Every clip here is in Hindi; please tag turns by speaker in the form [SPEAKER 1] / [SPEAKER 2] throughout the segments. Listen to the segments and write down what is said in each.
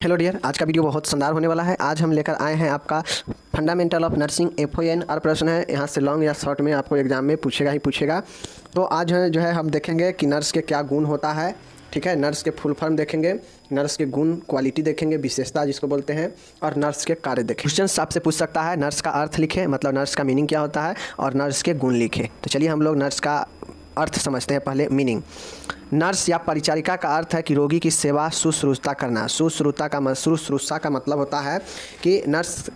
[SPEAKER 1] हेलो डियर, आज का वीडियो बहुत शानदार होने वाला है। आज हम लेकर आए हैं आपका फंडामेंटल ऑफ नर्सिंग FON और प्रश्न है यहाँ से लॉन्ग या शॉर्ट में आपको एग्जाम में पूछेगा ही पूछेगा। तो आज जो है हम देखेंगे कि नर्स के क्या गुण होता है, ठीक है। नर्स के फुल फॉर्म देखेंगे, नर्स के गुण क्वालिटी देखेंगे, विशेषता जिसको बोलते हैं, और नर्स के कार्य देखेंगे। क्वेश्चन आपसे पूछ सकता है नर्स का अर्थ लिखे, मतलब नर्स का मीनिंग क्या होता है, और नर्स के गुण लिखे। तो चलिए हम लोग नर्स का अर्थ समझते हैं। पहले मीनिंग। नर्स या परिचारिका का अर्थ है कि रोगी की सेवा शुश्रूषा करना। शुश्रूषा का मतलब होता है कि नर्स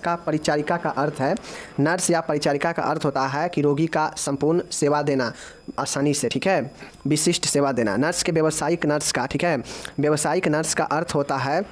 [SPEAKER 1] का परिचारिका का अर्थ है, नर्स या परिचारिका का अर्थ होता है कि रोगी का संपूर्ण सेवा देना आसानी से, ठीक है, विशिष्ट सेवा देना। नर्स के व्यावसायिक नर्स का, ठीक है, व्यावसायिक नर्स का अर्थ होता है,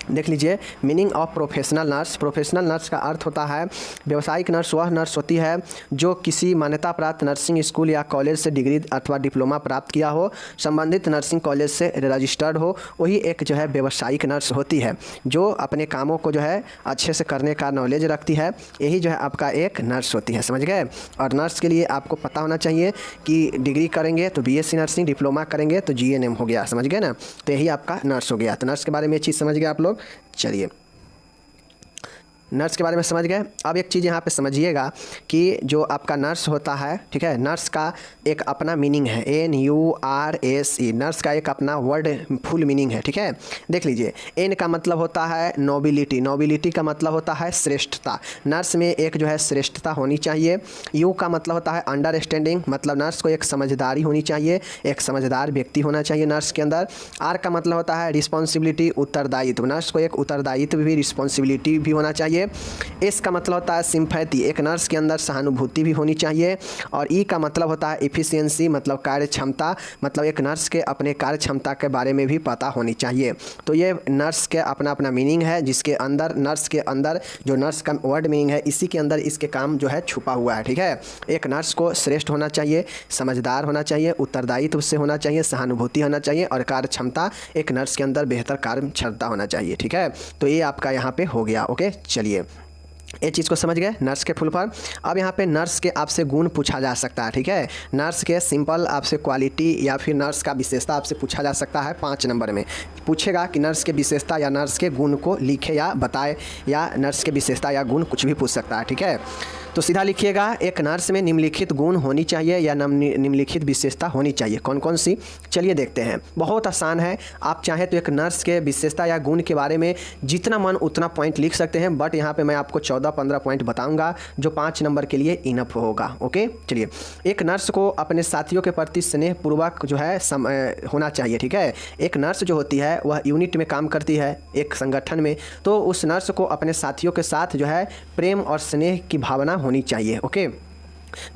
[SPEAKER 1] देख लीजिए, meaning of professional nurse. Professional nurse का अर्थ होता है, व्यावसायिक नर्स वह नर्स होती है जो किसी मान्यता प्राप्त नर्सिंग स्कूल या कॉलेज से डिग्री अथवा डिप्लोमा प्राप्त किया हो, संबंधित नर्सिंग कॉलेज से रजिस्टर्ड हो, वही एक जो है व्यावसायिक नर्स होती है, जो अपने कामों को जो है अच्छे से करने का नॉलेज रखती है। यही जो है आपका एक नर्स होती है, समझ गए। और नर्स के लिए आपको पता होना चाहिए कि डिग्री करेंगे तो BSc नर्सिंग, डिप्लोमा करेंगे तो GNM हो गया, समझ गए ना। तो यही आपका नर्स हो गया। तो नर्स के बारे में ये चीज़ समझ गए आप लोग। चलिए, नर्स के बारे में समझ गए। अब एक चीज़ यहाँ पे समझिएगा कि जो आपका नर्स होता है, ठीक है, नर्स का एक अपना मीनिंग है, NURSE। नर्स का एक अपना वर्ड फुल मीनिंग है, ठीक है। देख लीजिए, N का मतलब होता है नोबिलिटी, नोबिलिटी का मतलब होता है श्रेष्ठता। नर्स में एक जो है श्रेष्ठता होनी चाहिए। U का मतलब होता है अंडरस्टैंडिंग, मतलब नर्स को एक समझदारी होनी चाहिए, एक समझदार व्यक्ति होना चाहिए नर्स के अंदर। R का मतलब होता है रिस्पॉन्सिबिलिटी, उत्तरदायित्व। नर्स को एक उत्तरदायित्व भी, रिस्पॉन्सिबिलिटी भी होना चाहिए। S का मतलब होता है सिंपैथी, एक नर्स के अंदर सहानुभूति भी होनी चाहिए। और E का मतलब होता है एफिशिएंसी, मतलब कार्य क्षमता, मतलब एक नर्स के अपने कार्य क्षमता के बारे में भी पता होनी चाहिए। तो ये नर्स के अपना अपना मीनिंग है, जिसके अंदर नर्स के अंदर जो नर्स का वर्ड मीनिंग है, इसी के अंदर इसके काम जो है छुपा हुआ है, ठीक है। एक नर्स को श्रेष्ठ होना चाहिए, समझदार होना चाहिए, उत्तरदायित्व से होना चाहिए, सहानुभूति होना चाहिए, और कार्य क्षमता, एक नर्स के अंदर बेहतर कार्य क्षमता होना चाहिए, ठीक है। तो ये आपका यहाँ पे हो गया। ओके, चलिए, ये चीज़ को समझ गए, नर्स के फुल फॉर्म। अब यहाँ पे नर्स के आपसे गुण पूछा जा सकता है, ठीक है। नर्स के सिंपल आपसे क्वालिटी या फिर नर्स का विशेषता आपसे पूछा जा सकता है। 5 नंबर में पूछेगा कि नर्स के विशेषता या नर्स के गुण को लिखे या बताए, या नर्स के विशेषता या गुण कुछ भी पूछ सकता है, ठीक है। तो सीधा लिखिएगा, एक नर्स में निम्नलिखित गुण होनी चाहिए या निम्नलिखित विशेषता होनी चाहिए। कौन कौन सी, चलिए देखते हैं। बहुत आसान है, आप चाहें तो एक नर्स के विशेषता या गुण के बारे में जितना मन उतना पॉइंट लिख सकते हैं, बट यहाँ पे मैं आपको 14-15 पॉइंट बताऊंगा जो 5 नंबर के लिए इनफ होगा। ओके, चलिए। एक नर्स को अपने साथियों के प्रति स्नेहपूर्वक जो है होना चाहिए, ठीक है। एक नर्स जो होती है वह यूनिट में काम करती है, एक संगठन में, तो उस नर्स को अपने साथियों के साथ जो है प्रेम और स्नेह की भावना होनी चाहिए। ओके,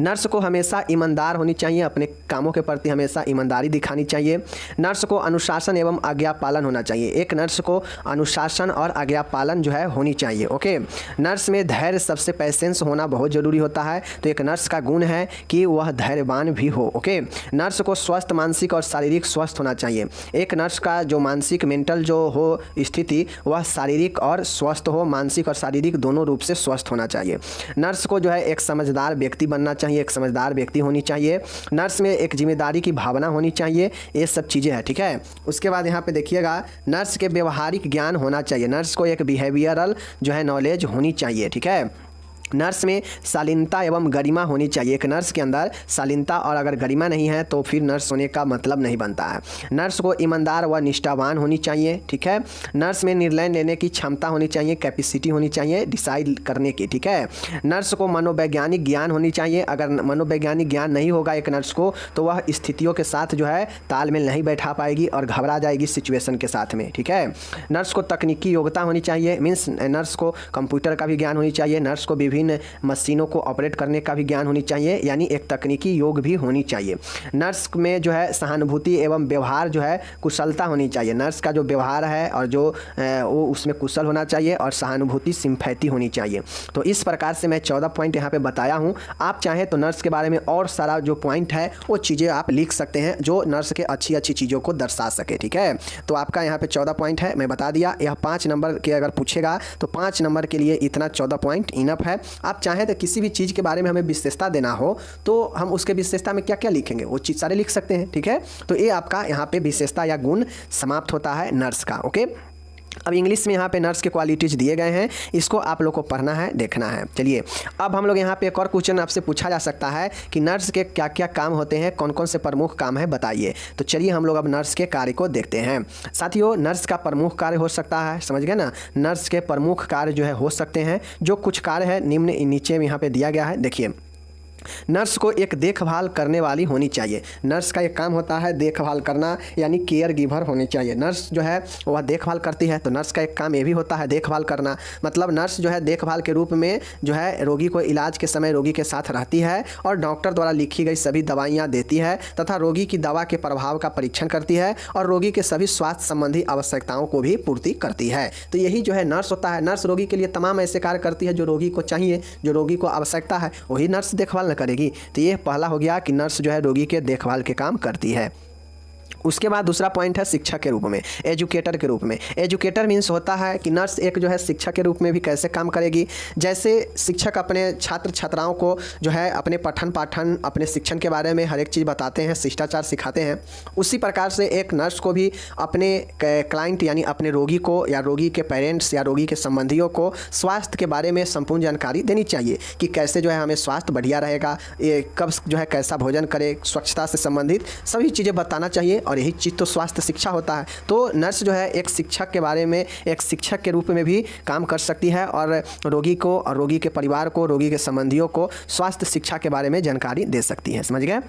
[SPEAKER 1] नर्स को हमेशा ईमानदार होनी चाहिए, अपने कामों के प्रति हमेशा ईमानदारी दिखानी चाहिए। नर्स को अनुशासन एवं आज्ञा पालन होना चाहिए, एक नर्स को अनुशासन और आज्ञा पालन जो है होनी चाहिए। ओके, नर्स में धैर्य, सबसे पेशेंस होना बहुत ज़रूरी होता है, तो एक नर्स का गुण है कि वह धैर्यवान भी हो। ओके, नर्स को स्वस्थ मानसिक और शारीरिक स्वस्थ होना चाहिए, एक नर्स का जो मानसिक मेंटल जो हो स्थिति वह शारीरिक और स्वस्थ हो, मानसिक और शारीरिक दोनों रूप से स्वस्थ होना चाहिए। नर्स को जो है एक समझदार व्यक्ति बनना चाहिए, एक समझदार व्यक्ति होनी चाहिए। नर्स में एक जिम्मेदारी की भावना होनी चाहिए। ये सब चीज़ें हैं, ठीक है। उसके बाद यहाँ पे देखिएगा, नर्स के व्यवहारिक ज्ञान होना चाहिए, नर्स को एक बिहेवियरल जो है नॉलेज होनी चाहिए, ठीक है। नर्स में शालीनता एवं गरिमा होनी चाहिए, एक नर्स के अंदर शालीनता और अगर गरिमा नहीं है तो फिर नर्स होने का मतलब नहीं बनता है। नर्स को ईमानदार व निष्ठावान होनी चाहिए, ठीक है। नर्स में निर्णय लेने की क्षमता होनी चाहिए, कैपेसिटी होनी चाहिए डिसाइड करने की, ठीक है। नर्स को मनोवैज्ञानिक ज्ञान होनी चाहिए, अगर मनोवैज्ञानिक ज्ञान नहीं होगा एक नर्स को तो वह स्थितियों के साथ जो है तालमेल नहीं बैठा पाएगी और घबरा जाएगी सिचुएशन के साथ में, ठीक है। नर्स को तकनीकी योग्यता होनी चाहिए, मीन्स नर्स को कंप्यूटर का भी ज्ञान होनी चाहिए, नर्स को विभिन्न मशीनों को ऑपरेट करने का भी ज्ञान होनी चाहिए, यानी एक तकनीकी योग भी होनी चाहिए। नर्स में जो है सहानुभूति एवं व्यवहार जो है कुशलता होनी चाहिए, नर्स का जो व्यवहार है और जो वो उसमें कुशल होना चाहिए, और सहानुभूति सिंपैथी होनी चाहिए। तो इस प्रकार से मैं 14 पॉइंट यहाँ पे बताया हूँ। आप चाहें तो नर्स के बारे में और सारा जो पॉइंट है वो चीज़ें आप लिख सकते हैं जो नर्स के अच्छी अच्छी चीज़ों को दर्शा सके, ठीक है। तो आपका यहाँ पे 14 पॉइंट है, मैं बता दिया। यह 5 नंबर के अगर पूछेगा तो 5 नंबर के लिए इतना 14 पॉइंट इनफ है। आप चाहें तो किसी भी चीज़ के बारे में हमें विशेषता देना हो तो हम उसके विशेषता में क्या क्या लिखेंगे वो चीज़ सारे लिख सकते हैं, ठीक है। तो ये आपका यहाँ पे विशेषता या गुण समाप्त होता है नर्स का, ओके। अब इंग्लिश में यहाँ पे नर्स के क्वालिटीज़ दिए गए हैं, इसको आप लोग को पढ़ना है, देखना है। चलिए अब हम लोग यहाँ पे एक और क्वेश्चन आपसे पूछा जा सकता है कि नर्स के क्या क्या काम होते हैं, कौन कौन से प्रमुख काम है बताइए। तो चलिए हम लोग अब नर्स के कार्य को देखते हैं। साथियों नर्स का प्रमुख कार्य हो सकता है, समझ गए ना, नर्स के प्रमुख कार्य जो है हो सकते हैं। जो कुछ कार्य है निम्न नीचे में यहाँ पे दिया गया है, देखिए। नर्स को एक देखभाल करने वाली होनी चाहिए। नर्स का एक काम होता है देखभाल करना, यानी केयर गिवर होनी चाहिए। नर्स जो है वह देखभाल करती है, तो नर्स का एक काम ये भी होता है देखभाल करना। मतलब नर्स जो है देखभाल के रूप में जो है रोगी को इलाज के समय रोगी के साथ रहती है और डॉक्टर द्वारा लिखी गई सभी दवाइयाँ देती है तथा रोगी की दवा के प्रभाव का परीक्षण करती है और रोगी के सभी स्वास्थ्य संबंधी आवश्यकताओं को भी पूर्ति करती है। तो यही जो है नर्स होता है। नर्स रोगी के लिए तमाम ऐसे कार्य करती है जो रोगी को चाहिए, जो रोगी को आवश्यकता है, वही नर्स देखभाल करेगी। तो ये पहला हो गया कि नर्स जो है रोगी के देखभाल के काम करती है। उसके बाद दूसरा पॉइंट है शिक्षक के रूप में, एजुकेटर के रूप में। एजुकेटर मीन्स होता है कि नर्स एक जो है शिक्षक के रूप में भी कैसे काम करेगी। जैसे शिक्षक अपने छात्र छात्राओं को जो है अपने पठन पाठन अपने शिक्षण के बारे में हर एक चीज़ बताते हैं, शिष्टाचार सिखाते हैं, उसी प्रकार से एक नर्स को भी अपने क्लाइंट यानी अपने रोगी को या रोगी के पेरेंट्स या रोगी के संबंधियों को स्वास्थ्य के बारे में संपूर्ण जानकारी देनी चाहिए कि कैसे जो है हमें स्वास्थ्य बढ़िया रहेगा, ये कब जो है कैसा भोजन करें, स्वच्छता से संबंधित सभी चीज़ें बताना चाहिए। और यही चीज़ तो स्वास्थ्य शिक्षा होता है। तो नर्स जो है एक शिक्षक के बारे में एक शिक्षक के रूप में भी काम कर सकती है और रोगी को और रोगी के परिवार को, रोगी के संबंधियों को स्वास्थ्य शिक्षा के बारे में जानकारी दे सकती है, समझ गए।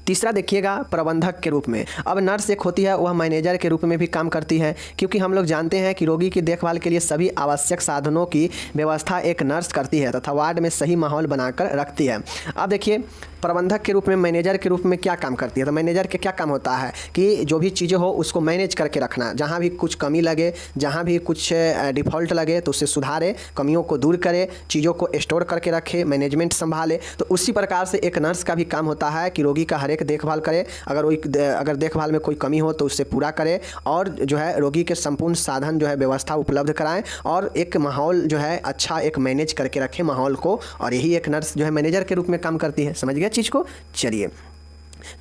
[SPEAKER 1] तीसरा देखिएगा प्रबंधक के रूप में। अब नर्स एक होती है वह मैनेजर के रूप में भी काम करती है, क्योंकि हम लोग जानते हैं कि रोगी की देखभाल के लिए सभी आवश्यक साधनों की व्यवस्था एक नर्स करती है तथा वार्ड में सही माहौल बनाकर रखती है। अब देखिए प्रबंधक के रूप में मैनेजर के रूप में क्या काम करती है। तो मैनेजर के क्या काम होता है कि जो भी चीज़ें हो उसको मैनेज करके रखना, जहाँ भी कुछ कमी लगे, जहाँ भी कुछ डिफ़ॉल्ट लगे तो उसे सुधारे, कमियों को दूर करे, चीज़ों को स्टोर करके रखे, मैनेजमेंट संभाले। तो उसी प्रकार से एक नर्स का भी काम होता है कि रोगी का हर एक देखभाल करे, अगर देखभाल में कोई कमी हो तो उससे पूरा करे और जो है रोगी के संपूर्ण साधन जो है व्यवस्था उपलब्ध कराएं और एक माहौल जो है अच्छा एक मैनेज करके रखें माहौल को। और यही एक नर्स जो है मैनेजर के रूप में काम करती है, समझ गए चीज़ को। चलिए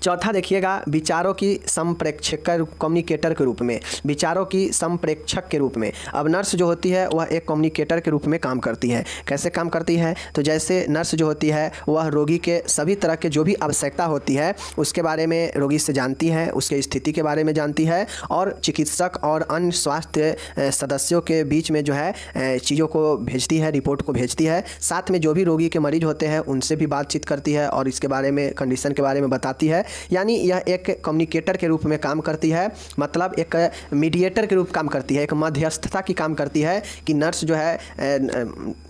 [SPEAKER 1] चौथा देखिएगा विचारों की संप्रेक्षक कम्युनिकेटर के रूप में, विचारों की संप्रेक्षक के रूप में। अब नर्स जो होती है वह एक कम्युनिकेटर के रूप में काम करती है। कैसे काम करती है, तो जैसे नर्स जो होती है वह रोगी के सभी तरह के जो भी आवश्यकता होती है उसके बारे में रोगी से जानती है, उसके स्थिति के बारे में जानती है और चिकित्सक और अन्य स्वास्थ्य सदस्यों के बीच में जो है चीज़ों को भेजती है, रिपोर्ट को भेजती है। साथ में जो भी रोगी के मरीज होते हैं उनसे भी बातचीत करती है और इसके बारे में कंडीशन के बारे में बताती है। यानी यह एक कम्युनिकेटर के रूप में काम करती है, मतलब एक मीडिएटर के रूप काम करती है, एक मध्यस्थता की काम करती है कि नर्स जो है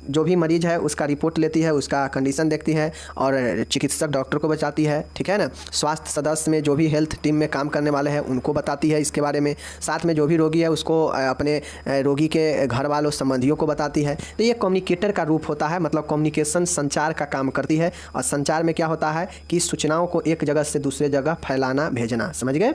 [SPEAKER 1] जो भी मरीज है उसका रिपोर्ट लेती है, उसका कंडीशन देखती है और चिकित्सक डॉक्टर को बचाती है, ठीक है ना। स्वास्थ्य सदस्य में जो भी हेल्थ टीम में काम करने वाले हैं उनको बताती है इसके बारे में। साथ में जो भी रोगी है उसको अपने रोगी के घर वालों संबंधियों को बताती है। तो ये कम्युनिकेटर का रूप होता है, मतलब कम्युनिकेशन संचार का काम करती है। और संचार में क्या होता है कि सूचनाओं को एक जगह से दूसरे जगह फैलाना भेजना, समझ गए।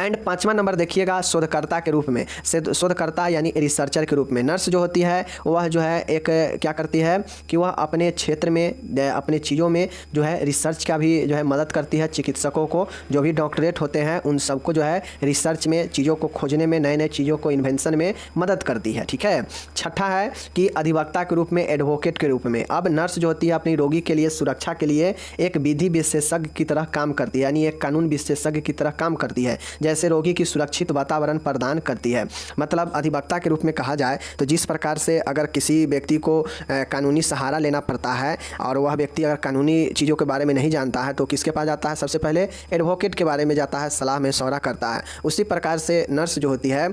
[SPEAKER 1] एंड पांचवा नंबर देखिएगा शोधकर्ता के रूप में। शोधकर्ता यानी रिसर्चर के रूप में नर्स जो होती है वह जो है एक क्या करती है कि वह अपने क्षेत्र में अपने चीज़ों में जो है रिसर्च का भी जो है मदद करती है। चिकित्सकों को जो भी डॉक्टरेट होते हैं उन सबको जो है रिसर्च में चीज़ों को खोजने में, नए नए चीज़ों को इन्वेंशन में मदद करती है, ठीक है। छठा है कि अधिवक्ता के रूप में, एडवोकेट के रूप में। अब नर्स जो होती है अपनी रोगी के लिए सुरक्षा के लिए एक विधि विशेषज्ञ की तरह काम करती है, यानी एक कानून विशेषज्ञ की तरह काम करती है। जैसे रोगी की सुरक्षित वातावरण प्रदान करती है। मतलब अधिवक्ता के रूप में कहा जाए तो जिस प्रकार से अगर किसी व्यक्ति को कानूनी सहारा लेना पड़ता है और वह व्यक्ति अगर कानूनी चीज़ों के बारे में नहीं जानता है तो किसके पास जाता है, सबसे पहले एडवोकेट के बारे में जाता है, सलाह मशवरा करता है। उसी प्रकार से नर्स जो होती है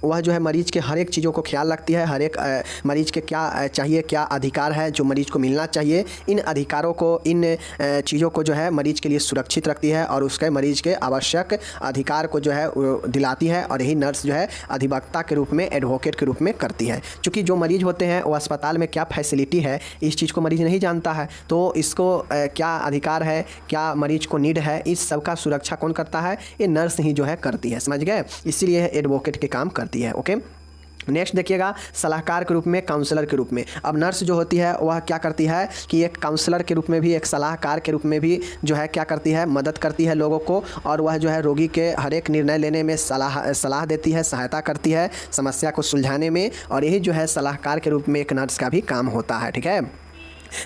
[SPEAKER 1] वह जो है मरीज़ के हर एक चीज़ों को ख्याल रखती है, हर एक मरीज़ के क्या चाहिए, क्या अधिकार है जो मरीज़ को मिलना चाहिए, इन अधिकारों को, इन चीज़ों को जो है मरीज़ के लिए सुरक्षित रखती है और उसके मरीज़ के आवश्यक अधिकार को जो है दिलाती है। और यही नर्स जो है अधिवक्ता के रूप में, एडवोकेट के रूप में करती है। क्योंकि जो मरीज़ होते हैं वो अस्पताल में क्या फैसिलिटी है इस चीज़ को मरीज़ नहीं जानता है, तो इसको क्या अधिकार है, क्या मरीज़ को नीड है, इस सब का सुरक्षा कौन करता है, ये नर्स ही जो है करती है, समझ गए। इसीलिए एडवोकेट के काम करती है, ओके। नेक्स्ट देखिएगा सलाहकार के रूप में, काउंसलर के रूप में। अब नर्स जो होती है वह क्या करती है कि एक काउंसलर के रूप में भी, एक सलाहकार के रूप में भी जो है क्या करती है, मदद करती है लोगों को, और वह जो है रोगी के हर एक निर्णय लेने में सलाह देती है, सहायता करती है समस्या को सुलझाने में, और यही जो है सलाहकार के रूप में एक नर्स का भी काम होता है। ठीक है।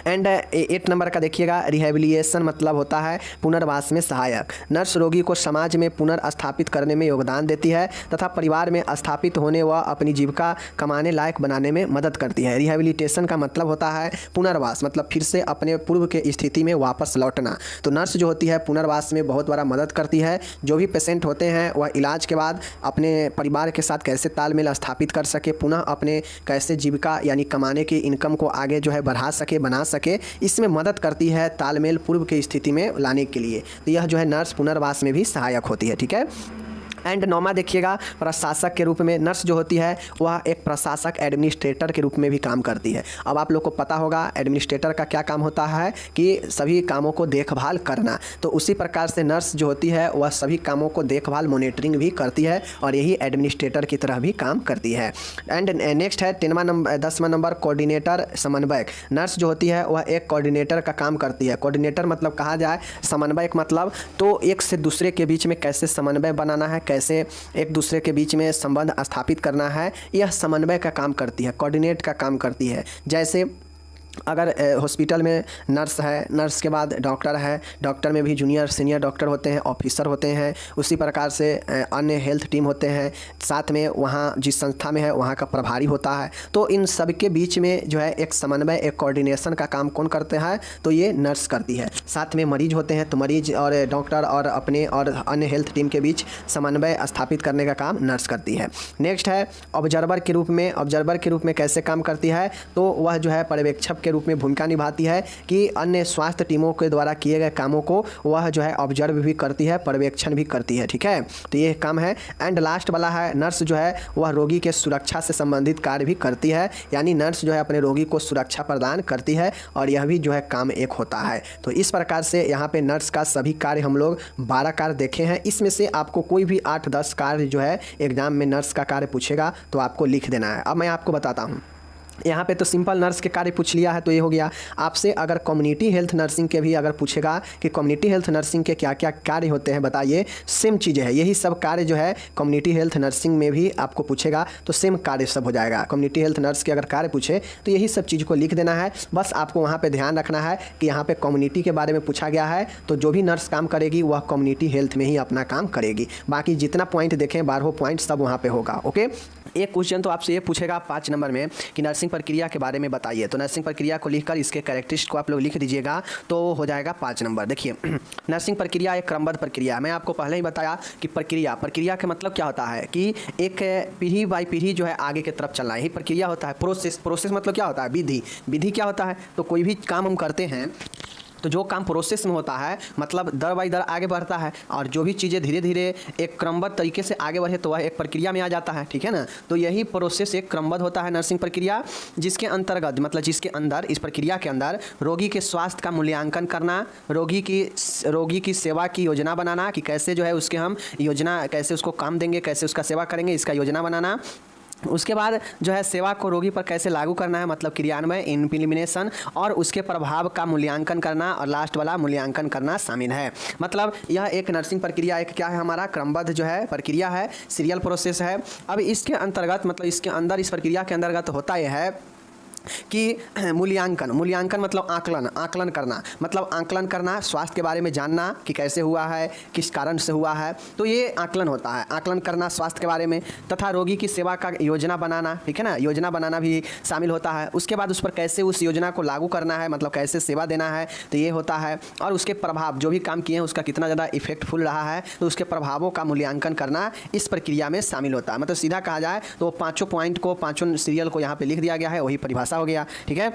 [SPEAKER 1] एंड 8 नंबर का देखिएगा रिहेबिलिटेशन मतलब होता है पुनर्वास में सहायक। नर्स रोगी को समाज में पुनर्स्थापित करने में योगदान देती है तथा परिवार में स्थापित होने व अपनी जीविका कमाने लायक बनाने में मदद करती है। रिहेबिलिटेशन का मतलब होता है पुनर्वास, मतलब फिर से अपने पूर्व के स्थिति में वापस लौटना। तो नर्स जो होती है पुनर्वास में बहुत बड़ा मदद करती है। जो भी पेशेंट होते हैं वह इलाज के बाद अपने परिवार के साथ कैसे तालमेल स्थापित कर सके, पुनः अपने कैसे जीविका यानी कमाने की इनकम को आगे जो है बढ़ा सके, बना सके, इसमें मदद करती है तालमेल पूर्व की स्थिति में लाने के लिए। तो यह जो है नर्स पुनर्वास में भी सहायक होती है। ठीक है। एंड 9वां देखिएगा प्रशासक के रूप में। नर्स जो होती है वह एक प्रशासक एडमिनिस्ट्रेटर के रूप में भी काम करती है। अब आप लोग को पता होगा एडमिनिस्ट्रेटर का क्या काम होता है कि सभी कामों को देखभाल करना, तो उसी प्रकार से नर्स जो होती है वह सभी कामों को देखभाल मॉनिटरिंग भी करती है और यही एडमिनिस्ट्रेटर की तरह भी काम करती है। एंड नेक्स्ट है 10वां नंबर कोऑर्डिनेटर समन्वयक। नर्स जो होती है वह एक कोऑर्डिनेटर का काम करती है। कोऑर्डिनेटर मतलब कहा जाए समन्वयक मतलब तो एक से दूसरे के बीच में कैसे समन्वय बनाना है, कैसे एक दूसरे के बीच में संबंध स्थापित करना है, यह समन्वय का काम करती है, कोऑर्डिनेट का काम करती है। जैसे अगर हॉस्पिटल में नर्स है, नर्स के बाद डॉक्टर है, डॉक्टर में भी जूनियर सीनियर डॉक्टर होते हैं, ऑफिसर होते हैं, उसी प्रकार से अन्य हेल्थ टीम होते हैं, साथ में वहाँ जिस संस्था में है वहाँ का प्रभारी होता है। तो इन सब के बीच में जो है एक समन्वय, एक कोऑर्डिनेशन का काम कौन करते हैं, तो ये नर्स करती है। साथ में मरीज होते हैं तो मरीज और डॉक्टर और अपने और अन्य हेल्थ टीम के बीच समन्वय स्थापित करने का काम नर्स करती है। नेक्स्ट है ऑब्जर्वर के रूप में। ऑब्जर्वर के रूप में कैसे काम करती है, तो वह जो है पर्यवेक्षक के रूप में भूमिका निभाती है कि अन्य स्वास्थ्य टीमों के द्वारा किए गए कामों को वह जो है ऑब्जर्व भी करती है, पर्यवेक्षण भी करती है। ठीक है। तो ये काम है। एंड लास्ट वाला है नर्स जो है वह रोगी के सुरक्षा से संबंधित कार्य भी करती है, यानी नर्स जो है अपने रोगी को सुरक्षा प्रदान करती है और यह भी जो है काम एक होता है। तो इस प्रकार से यहाँ पे नर्स का सभी कार्य हम लोग 12 कार्य देखे हैं। इसमें से आपको कोई भी 8-10 कार्य जो है एग्जाम में नर्स का कार्य पूछेगा तो आपको लिख देना है। अब मैं आपको बताता हूँ। यहाँ पे तो सिंपल नर्स के कार्य पूछ लिया है तो ये हो गया। आपसे अगर कम्युनिटी हेल्थ नर्सिंग के भी अगर पूछेगा कि कम्युनिटी हेल्थ नर्सिंग के क्या क्या कार्य होते हैं बताइए, सेम चीज़ें है, यही सब कार्य जो है कम्युनिटी हेल्थ नर्सिंग में भी आपको पूछेगा तो सेम कार्य सब हो जाएगा। कम्युनिटी हेल्थ नर्स के अगर कार्य पूछे तो यही सब चीज़ को लिख देना है। बस आपको वहाँ पर ध्यान रखना है कि यहाँ पर कम्युनिटी के बारे में पूछा गया है तो जो भी नर्स काम करेगी वह कम्युनिटी हेल्थ में ही अपना काम करेगी। बाकी जितना पॉइंट देखें 12 पॉइंट सब वहाँ पर होगा। ओके। एक क्वेश्चन तो आपसे ये पूछेगा 5 नंबर में कि नर्सिंग प्रक्रिया के बारे में बताइए, तो नर्सिंग प्रक्रिया को लिखकर इसके कैरेक्टरिस्टिक को आप लोग लिख दीजिएगा तो हो जाएगा 5 नंबर। देखिए नर्सिंग प्रक्रिया एक क्रमबद्ध प्रक्रिया है। मैं आपको पहले ही बताया कि प्रक्रिया का मतलब क्या होता है कि एक पीढ़ी बाई पीढ़ी जो है आगे की तरफ चलना, यही प्रक्रिया होता है। प्रोसेस मतलब क्या होता है, विधि क्या होता है, तो कोई भी काम हम करते हैं तो जो काम प्रोसेस में होता है मतलब दर बाई दर आगे बढ़ता है और जो भी चीज़ें धीरे धीरे एक क्रमबद्ध तरीके से आगे बढ़े तो वह एक प्रक्रिया में आ जाता है। ठीक है ना। तो यही प्रोसेस एक क्रमबद्ध होता है नर्सिंग प्रक्रिया, जिसके अंतर्गत मतलब जिसके अंदर इस प्रक्रिया के अंदर रोगी के स्वास्थ्य का मूल्यांकन करना, रोगी की सेवा की योजना बनाना कि कैसे जो है उसके हम योजना कैसे उसको काम देंगे, कैसे उसका सेवा करेंगे, इसका योजना बनाना। उसके बाद जो है सेवा को रोगी पर कैसे लागू करना है मतलब क्रियान्वय, इम्प्लीमेंटेशन, और उसके प्रभाव का मूल्यांकन करना, और लास्ट वाला मूल्यांकन करना शामिल है। मतलब यह एक नर्सिंग प्रक्रिया एक क्या है हमारा क्रमबद्ध जो है प्रक्रिया है, सीरियल प्रोसेस है। अब इसके अंतर्गत मतलब इसके अंदर इस प्रक्रिया के अंतर्गत होता यह है कि मूल्यांकन मतलब आकलन करना, मतलब आकलन करना, स्वास्थ्य के बारे में जानना कि कैसे हुआ है, किस कारण से हुआ है, तो ये आकलन होता है, आकलन करना स्वास्थ्य के बारे में। तथा रोगी की सेवा का योजना बनाना, ठीक है ना, योजना बनाना भी शामिल होता है। उसके बाद उस पर कैसे उस योजना को लागू करना है मतलब कैसे सेवा देना है तो ये होता है। और उसके प्रभाव जो भी काम किए हैं उसका कितना ज़्यादा इफेक्टफुल रहा है तो उसके प्रभावों का मूल्यांकन करना इस प्रक्रिया में शामिल होता है। मतलब सीधा कहा जाए तो 5 पॉइंट को 5 सीरियल को यहाँ पे लिख दिया गया है, वही परिभाषा हो गया। ठीक है।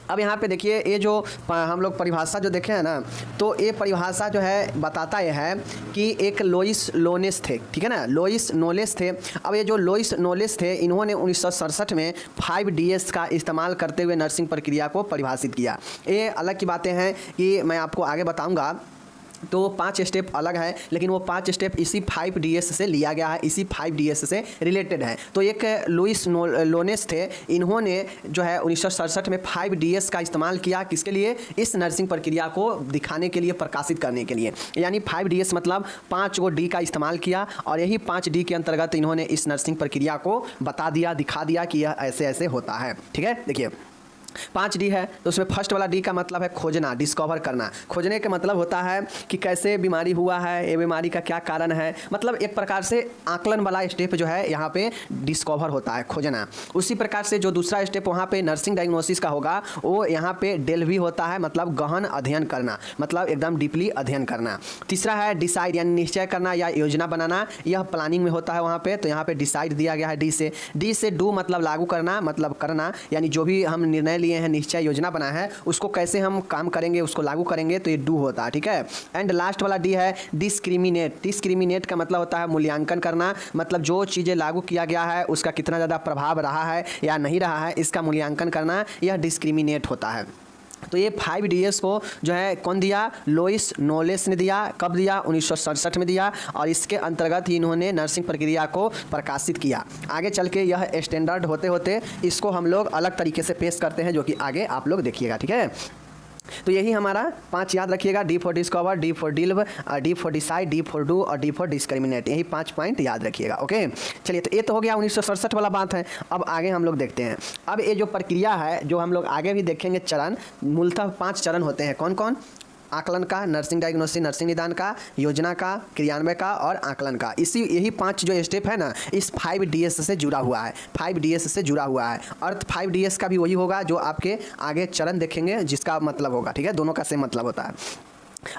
[SPEAKER 1] अब यहाँ पे देखिए ये जो हम लोग परिभाषा जो देखे हैं ना, तो ये परिभाषा जो है बताता यह है कि एक लोइस लोनेस थे, ठीक है ना, लोइस नोलेस थे। अब ये जो लोइस नोलेस थे इन्होंने 1967 में 5DS का इस्तेमाल करते हुए नर्सिंग प्रक्रिया को परिभाषित किया। ये अलग की बातें हैं कि मैं आपको आगे बताऊँगा। तो 5 स्टेप अलग है, लेकिन वो 5 स्टेप इसी 5DS से लिया गया है, इसी 5DS से रिलेटेड है। तो एक लुइस लोनेस थे, इन्होंने जो है 1967 में 5DS का इस्तेमाल किया, किसके लिए? इस नर्सिंग प्रक्रिया को दिखाने के लिए, प्रकाशित करने के लिए। यानी 5DS मतलब 5 गो D का इस्तेमाल किया, और यही 5D के अंतर्गत इन्होंने इस नर्सिंग प्रक्रिया को बता दिया, दिखा दिया कि यह ऐसे ऐसे होता है। ठीक है, देखिए 5D है, तो उसमें फर्स्ट वाला D का मतलब है खोजना, डिस्कवर करना। खोजने का मतलब होता है कि कैसे बीमारी हुआ है, ये बीमारी का क्या कारण है, मतलब एक प्रकार से आकलन वाला स्टेप जो है यहाँ पे डिस्कवर होता है, खोजना। उसी प्रकार से जो दूसरा स्टेप वहाँ पे नर्सिंग डायग्नोसिस का होगा, वो यहाँ पे डेल्वी होता है, मतलब गहन अध्ययन करना, मतलब एकदम डीपली अध्ययन करना। तीसरा है डिसाइड, यानी निश्चय करना या योजना बनाना, यह प्लानिंग में होता है वहाँ पे, तो यहाँ पे डिसाइड दिया गया है D से डू मतलब लागू करना, मतलब करना, यानी जो भी हम निर्णय लिए हैं, निश्चय योजना बना है, उसको कैसे हम काम करेंगे, उसको लागू करेंगे, तो ये डू होता है। ठीक है, एंड लास्ट वाला D है डिस्क्रिमिनेट। डिस्क्रिमिनेट का मतलब होता है मूल्यांकन करना, मतलब जो चीज़ें लागू किया गया है उसका कितना ज़्यादा प्रभाव रहा है या नहीं रहा है, इसका मूल्यांकन करना, यह डिस्क्रिमिनेट होता है। तो ये 5DS को जो है कौन दिया? लुइस नोलेस ने दिया। कब दिया? 1967 में दिया, और इसके अंतर्गत ही इन्होंने नर्सिंग प्रक्रिया को प्रकाशित किया। आगे चल के यह स्टैंडर्ड होते होते इसको हम लोग अलग तरीके से पेश करते हैं, जो कि आगे आप लोग देखिएगा। ठीक है, तो यही हमारा 5 याद रखिएगा, D for discover, D for delve, D for decide, D for do और D फॉर डिस्क्रिमिनेट। यही 5 पॉइंट याद रखिएगा। ओके, चलिए, तो ये तो हो गया 1967 वाला बात है। अब आगे हम लोग देखते हैं। अब ये जो प्रक्रिया है, जो हम लोग आगे भी देखेंगे चरण, मूलतः 5 चरण होते हैं। कौन कौन? आकलन का, नर्सिंग डायग्नोसिस, नर्सिंग निदान का, योजना का, क्रियान्वय का और आकलन का। यही 5 जो स्टेप है ना, इस 5DS से जुड़ा हुआ है, 5DS से जुड़ा हुआ है। अर्थ 5DS का भी वही होगा जो आपके आगे चरण देखेंगे, जिसका मतलब होगा। ठीक है, दोनों का सेम मतलब होता है।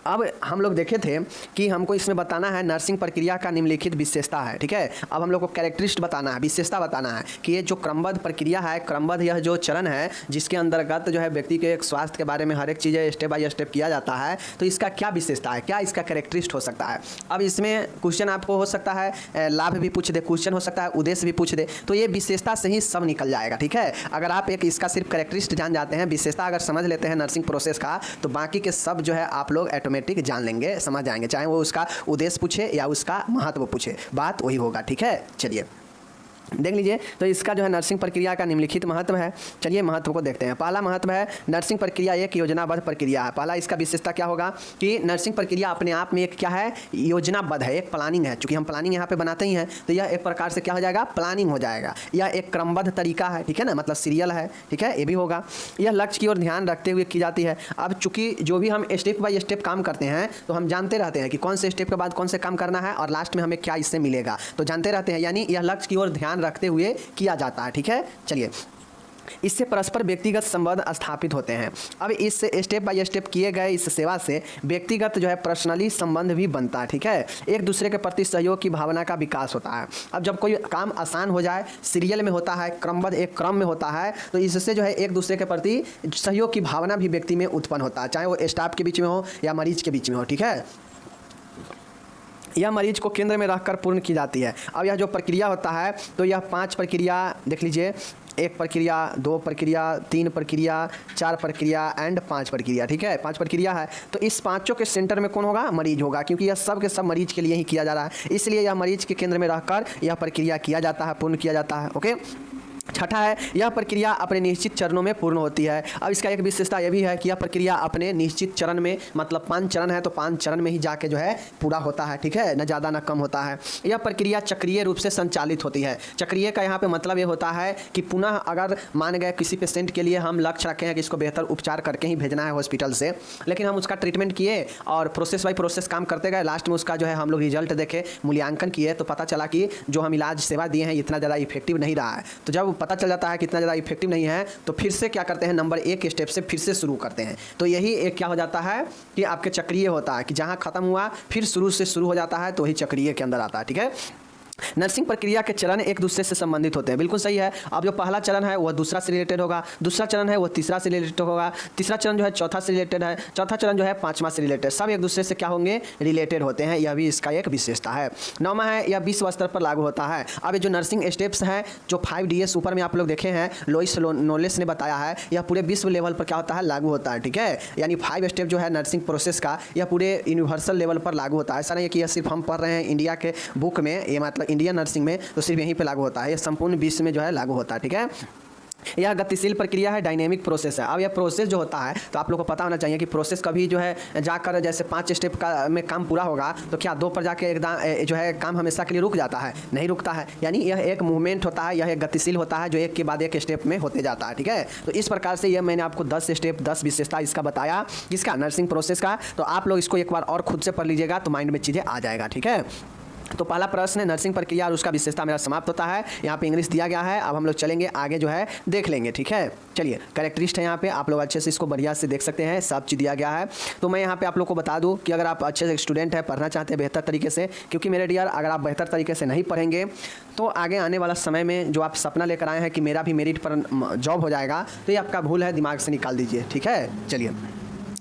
[SPEAKER 1] अब हम लोग देखे थे कि हमको इसमें बताना है नर्सिंग प्रक्रिया का निम्नलिखित विशेषता है। ठीक है, अब हम लोग को कैरेक्टरिस्ट बताना है, विशेषता बताना है कि ये जो क्रमबद्ध प्रक्रिया है, क्रमबद्ध यह जो चरण है, जिसके अंतर्गत जो है व्यक्ति के स्वास्थ्य के बारे में हर एक चीज़ें स्टेप बाय स्टेप किया जाता है, तो इसका क्या विशेषता है, क्या इसका कैरेक्टरिस्ट हो सकता है। अब इसमें क्वेश्चन आपको हो सकता है लाभ भी पूछ दे, क्वेश्चन हो सकता है उद्देश्य भी पूछ दे, तो ये विशेषता से ही सब निकल जाएगा। ठीक है, अगर आप एक इसका सिर्फ कैरेक्टरिस्ट जान जाते हैं, विशेषता अगर समझ लेते हैं नर्सिंग प्रोसेस का, तो बाकी के सब जो है आप लोग ऑटोमेटिक जान लेंगे, समझ जाएंगे, चाहे वो उसका उद्देश्य पूछे या उसका महत्व पूछे, बात वही होगा। ठीक है, चलिए देख लीजिए। तो इसका जो है नर्सिंग प्रक्रिया का निम्नलिखित महत्व है। चलिए महत्व को देखते हैं। पहला महत्व है नर्सिंग प्रक्रिया एक योजनाबद्ध प्रक्रिया है। पहला इसका विशेषता क्या होगा कि नर्सिंग प्रक्रिया अपने आप में एक क्या है? योजनाबद्ध है, एक प्लानिंग है। चूंकि हम प्लानिंग यहाँ पे बनाते ही हैं, तो यह एक प्रकार से क्या हो जाएगा? प्लानिंग हो जाएगा। यह एक क्रमबद्ध तरीका है, ठीक है ना, मतलब सीरियल है, ठीक है, ये भी होगा। यह लक्ष्य की ओर ध्यान रखते हुए की जाती है। अब चूंकि जो भी हम स्टेप बाय स्टेप काम करते हैं, तो हम जानते रहते हैं कि कौन से स्टेप के बाद कौन से काम करना है और लास्ट में हमें क्या इससे मिलेगा, तो जानते रहते हैं। यानी यह लक्ष्य की ओर ध्यान रखते हुए किया जाता है, ठीक है। चलिए, इससे परस्पर व्यक्तिगत संबंध स्थापित होते हैं। अब इस स्टेप बाय स्टेप किए गए इस सेवा से व्यक्तिगत जो है पर्सनली संबंध भी बनता है, ठीक है। एक दूसरे के प्रति सहयोग की भावना का विकास होता है। अब जब कोई काम आसान हो जाए, सीरियल में होता है, क्रमबद्ध एक क्रम में होता है, तो इससे जो है एक दूसरे के प्रति सहयोग की भावना भी व्यक्ति में उत्पन्न होता है, चाहे वो स्टाफ के बीच में हो या मरीज के बीच में हो, ठीक है। यह मरीज को केंद्र में रखकर पूर्ण की जाती है। अब यह जो प्रक्रिया होता है, तो यह 5 प्रक्रिया देख लीजिए, 1 प्रक्रिया, 2 प्रक्रिया, 3 प्रक्रिया, 4 प्रक्रिया एंड 5 प्रक्रिया, ठीक है। 5 प्रक्रिया है, तो इस पांचों के सेंटर में कौन होगा? मरीज होगा, क्योंकि यह सब के सब मरीज के लिए ही किया जा रहा है, इसलिए यह मरीज के केंद्र में रहकर यह प्रक्रिया किया जाता है, पूर्ण किया जाता है। ओके। छठा है, यह प्रक्रिया अपने निश्चित चरणों में पूर्ण होती है। अब इसका एक विशेषता यह भी है कि यह प्रक्रिया अपने निश्चित चरण में, मतलब 5 चरण है, तो 5 चरण में ही जाके जो है पूरा होता है, ठीक है, न ज़्यादा न कम होता है। यह प्रक्रिया चक्रीय रूप से संचालित होती है। चक्रीय का यहाँ पे मतलब ये होता है कि पुनः अगर मान गए किसी पेशेंट के लिए हम लक्ष्य रखे हैं कि इसको बेहतर उपचार करके ही भेजना है हॉस्पिटल से, लेकिन हम उसका ट्रीटमेंट किए और प्रोसेस बाई प्रोसेस काम करते गए, लास्ट में उसका जो है हम लोग रिजल्ट देखे, मूल्यांकन किए, तो पता चला कि जो हम इलाज सेवा दिए हैं इतना ज़्यादा इफेक्टिव नहीं रहा है। तो जब पता चल जाता है कि इतना ज़्यादा इफेक्टिव नहीं है, तो फिर से क्या करते हैं? नंबर 1 स्टेप से फिर से शुरू करते हैं। तो यही एक क्या हो जाता है कि आपके चक्रीय होता है कि जहाँ खत्म हुआ फिर शुरू से शुरू हो जाता है, तो वही चक्रीय के अंदर आता है, ठीक है। नर्सिंग प्रक्रिया के चरण एक दूसरे से संबंधित होते हैं, बिल्कुल सही है। अब जो पहला चरण है वह दूसरा से रिलेटेड होगा, दूसरा चरण है वह तीसरा से रिलेटेड होगा, तीसरा चरण जो है चौथा से रिलेटेड है, चौथा चरण जो है पांचवा से रिलेटेड, सब एक दूसरे से क्या होंगे, रिलेटेड होते हैं। यह भी इसका एक विशेषता है। नौवां है, यह विश्व स्तर पर लागू होता है। अब ये जो नर्सिंग स्टेप्स हैं, जो 5DS ऊपर में आप लोग देखे हैं, लोइस नोलेस ने बताया है, यह पूरे विश्व लेवल पर क्या होता है, लागू होता है, ठीक है। यानी 5 स्टेप जो है नर्सिंग प्रोसेस का, यह पूरे यूनिवर्सल लेवल पर लागू होता है। ऐसा नहीं है कि यह सिर्फ हम पढ़ रहे हैं इंडिया के बुक में, ये मतलब इंडियन नर्सिंग में तो सिर्फ यहीं पे लागू होता है, ये संपूर्ण विश्व में जो है लागू होता है, ठीक है। यह गतिशील प्रक्रिया है, डायनेमिक प्रोसेस है। अब यह प्रोसेस जो होता है तो आप लोग को पता होना चाहिए कि प्रोसेस कभी जो है जाकर जैसे 5 स्टेप का में काम पूरा होगा तो क्या 2 पर जाके एकदम जो है काम हमेशा के लिए रुक जाता है, नहीं रुकता है। यानी यह एक मूवमेंट होता है, यह एक गतिशील होता है जो एक के बाद एक स्टेप में होते जाता है, ठीक है। तो इस प्रकार से यह मैंने आपको 10 स्टेप 10 विशेषता इसका बताया, किसका, नर्सिंग प्रोसेस का। तो आप लोग इसको एक बार और खुद से पढ़ लीजिएगा तो माइंड में चीज़ें आ जाएगा, ठीक है। तो पहला प्रश्न नर्सिंग प्रक्रिया और उसका विशेषता मेरा समाप्त होता है। यहाँ पे इंग्लिश दिया गया है, अब हम लोग चलेंगे आगे जो है देख लेंगे, ठीक है। चलिए कैरेक्टरिस्ट है यहाँ पे, आप लोग अच्छे से इसको बढ़िया से देख सकते हैं, सब चीज़ दिया गया है। तो मैं यहाँ पे आप लोग को बता दूँ कि अगर आप अच्छे से स्टूडेंट हैं, पढ़ना चाहते हैं बेहतर तरीके से, क्योंकि मेरे डियर अगर आप बेहतर तरीके से नहीं पढ़ेंगे तो आगे आने वाला समय में जो आप सपना लेकर आए हैं कि मेरा भी मेरिट पर जॉब हो जाएगा, तो ये आपका भूल है, दिमाग से निकाल दीजिए, ठीक है। चलिए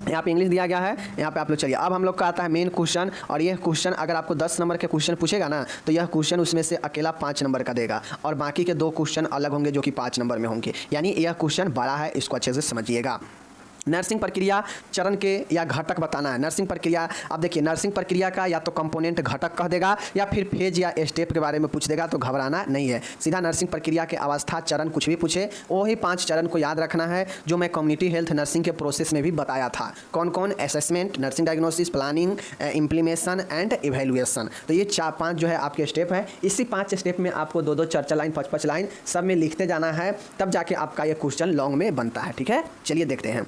[SPEAKER 1] यहाँ पे इंग्लिश दिया गया है, यहाँ पे आप लोग चलिए। अब हम लोग का आता है मेन क्वेश्चन, और यह क्वेश्चन अगर आपको 10 नंबर के क्वेश्चन पूछेगा ना तो यह क्वेश्चन उसमें से अकेला 5 नंबर का देगा, और बाकी के 2 क्वेश्चन अलग होंगे जो कि 5 नंबर में होंगे। यानी यह क्वेश्चन बड़ा है, इसको अच्छे से समझिएगा। नर्सिंग प्रक्रिया चरण के या घटक बताना है। नर्सिंग प्रक्रिया, अब देखिए नर्सिंग प्रक्रिया का या तो कंपोनेंट घटक कह देगा या फिर फेज या स्टेप के बारे में पूछ देगा, तो घबराना नहीं है। सीधा नर्सिंग प्रक्रिया के अवस्था चरण कुछ भी पूछे, वही 5 चरण को याद रखना है जो मैं कम्युनिटी हेल्थ नर्सिंग के प्रोसेस में भी बताया था। कौन कौन, assessment, nursing diagnosis, planning, implementation and evaluation. तो ये 4-5 जो है आपके स्टेप है। इसी 5 स्टेप में आपको 2-2, 4-4 लाइन, 5-5 लाइन सब में लिखते जाना है, तब जाके आपका ये क्वेश्चन लॉन्ग में बनता है, ठीक है। चलिए देखते हैं।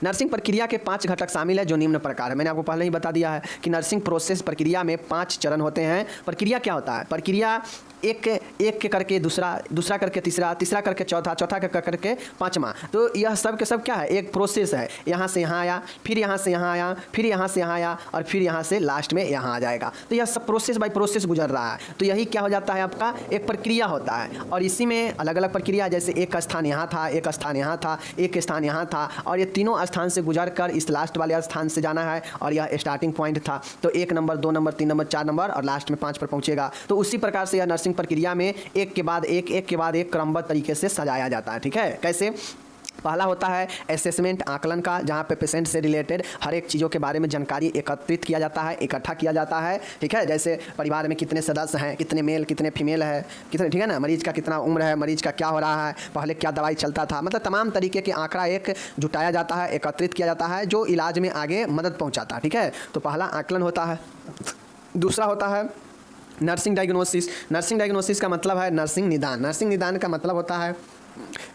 [SPEAKER 1] नर्सिंग प्रक्रिया के 5 घटक शामिल है जो निम्न प्रकार है। मैंने आपको पहले ही बता दिया है कि नर्सिंग प्रोसेस प्रक्रिया में 5 चरण होते हैं। प्रक्रिया क्या होता है, प्रक्रिया एक के करके दूसरा करके तीसरा करके चौथा करके 5वां। तो यह सब के सब क्या है, एक प्रोसेस है। यहाँ से यहाँ आया, फिर यहाँ से यहाँ आया, फिर यहाँ से यहाँ आया, और फिर यहाँ से लास्ट में यहाँ आ जाएगा। तो यह सब प्रोसेस बाय प्रोसेस गुजर रहा है। तो यही क्या हो जाता है, आपका एक प्रक्रिया होता है। और इसी में अलग अलग प्रक्रिया, जैसे एक स्थान यहाँ था, एक स्थान यहाँ था, एक स्थान यहाँ था, और ये तीनों स्थान से गुजर कर इस लास्ट वाले स्थान से जाना है, और यह स्टार्टिंग पॉइंट था। तो 1 नंबर, 2 नंबर, 3 नंबर, 4 नंबर, और लास्ट में 5 पर पहुँचेगा। तो उसी प्रकार से यह नर्सिंग प्रक्रिया में एक के बाद एक क्रमबद्ध तरीके से सजाया जाता है, ठीक है। कैसे, पहला होता है असेसमेंट, आकलन का, जहाँ पे पेशेंट से रिलेटेड हर एक चीज़ों के बारे में जानकारी एकत्रित किया जाता है, इकट्ठा किया जाता है, ठीक है। जैसे परिवार में कितने सदस्य हैं, कितने मेल कितने फीमेल है, कितने, ठीक है ना, मरीज का कितना उम्र है, मरीज का क्या हो रहा है, पहले क्या दवाई चलता था, मतलब तमाम तरीके के आंकड़ा एक जुटाया जाता है, एकत्रित किया जाता है, जो इलाज में आगे मदद पहुँचाता है, ठीक है। तो पहला आकलन होता है। दूसरा होता है नर्सिंग डायग्नोसिस। नर्सिंग डायग्नोसिस का मतलब है नर्सिंग निदान। नर्सिंग निदान का मतलब होता है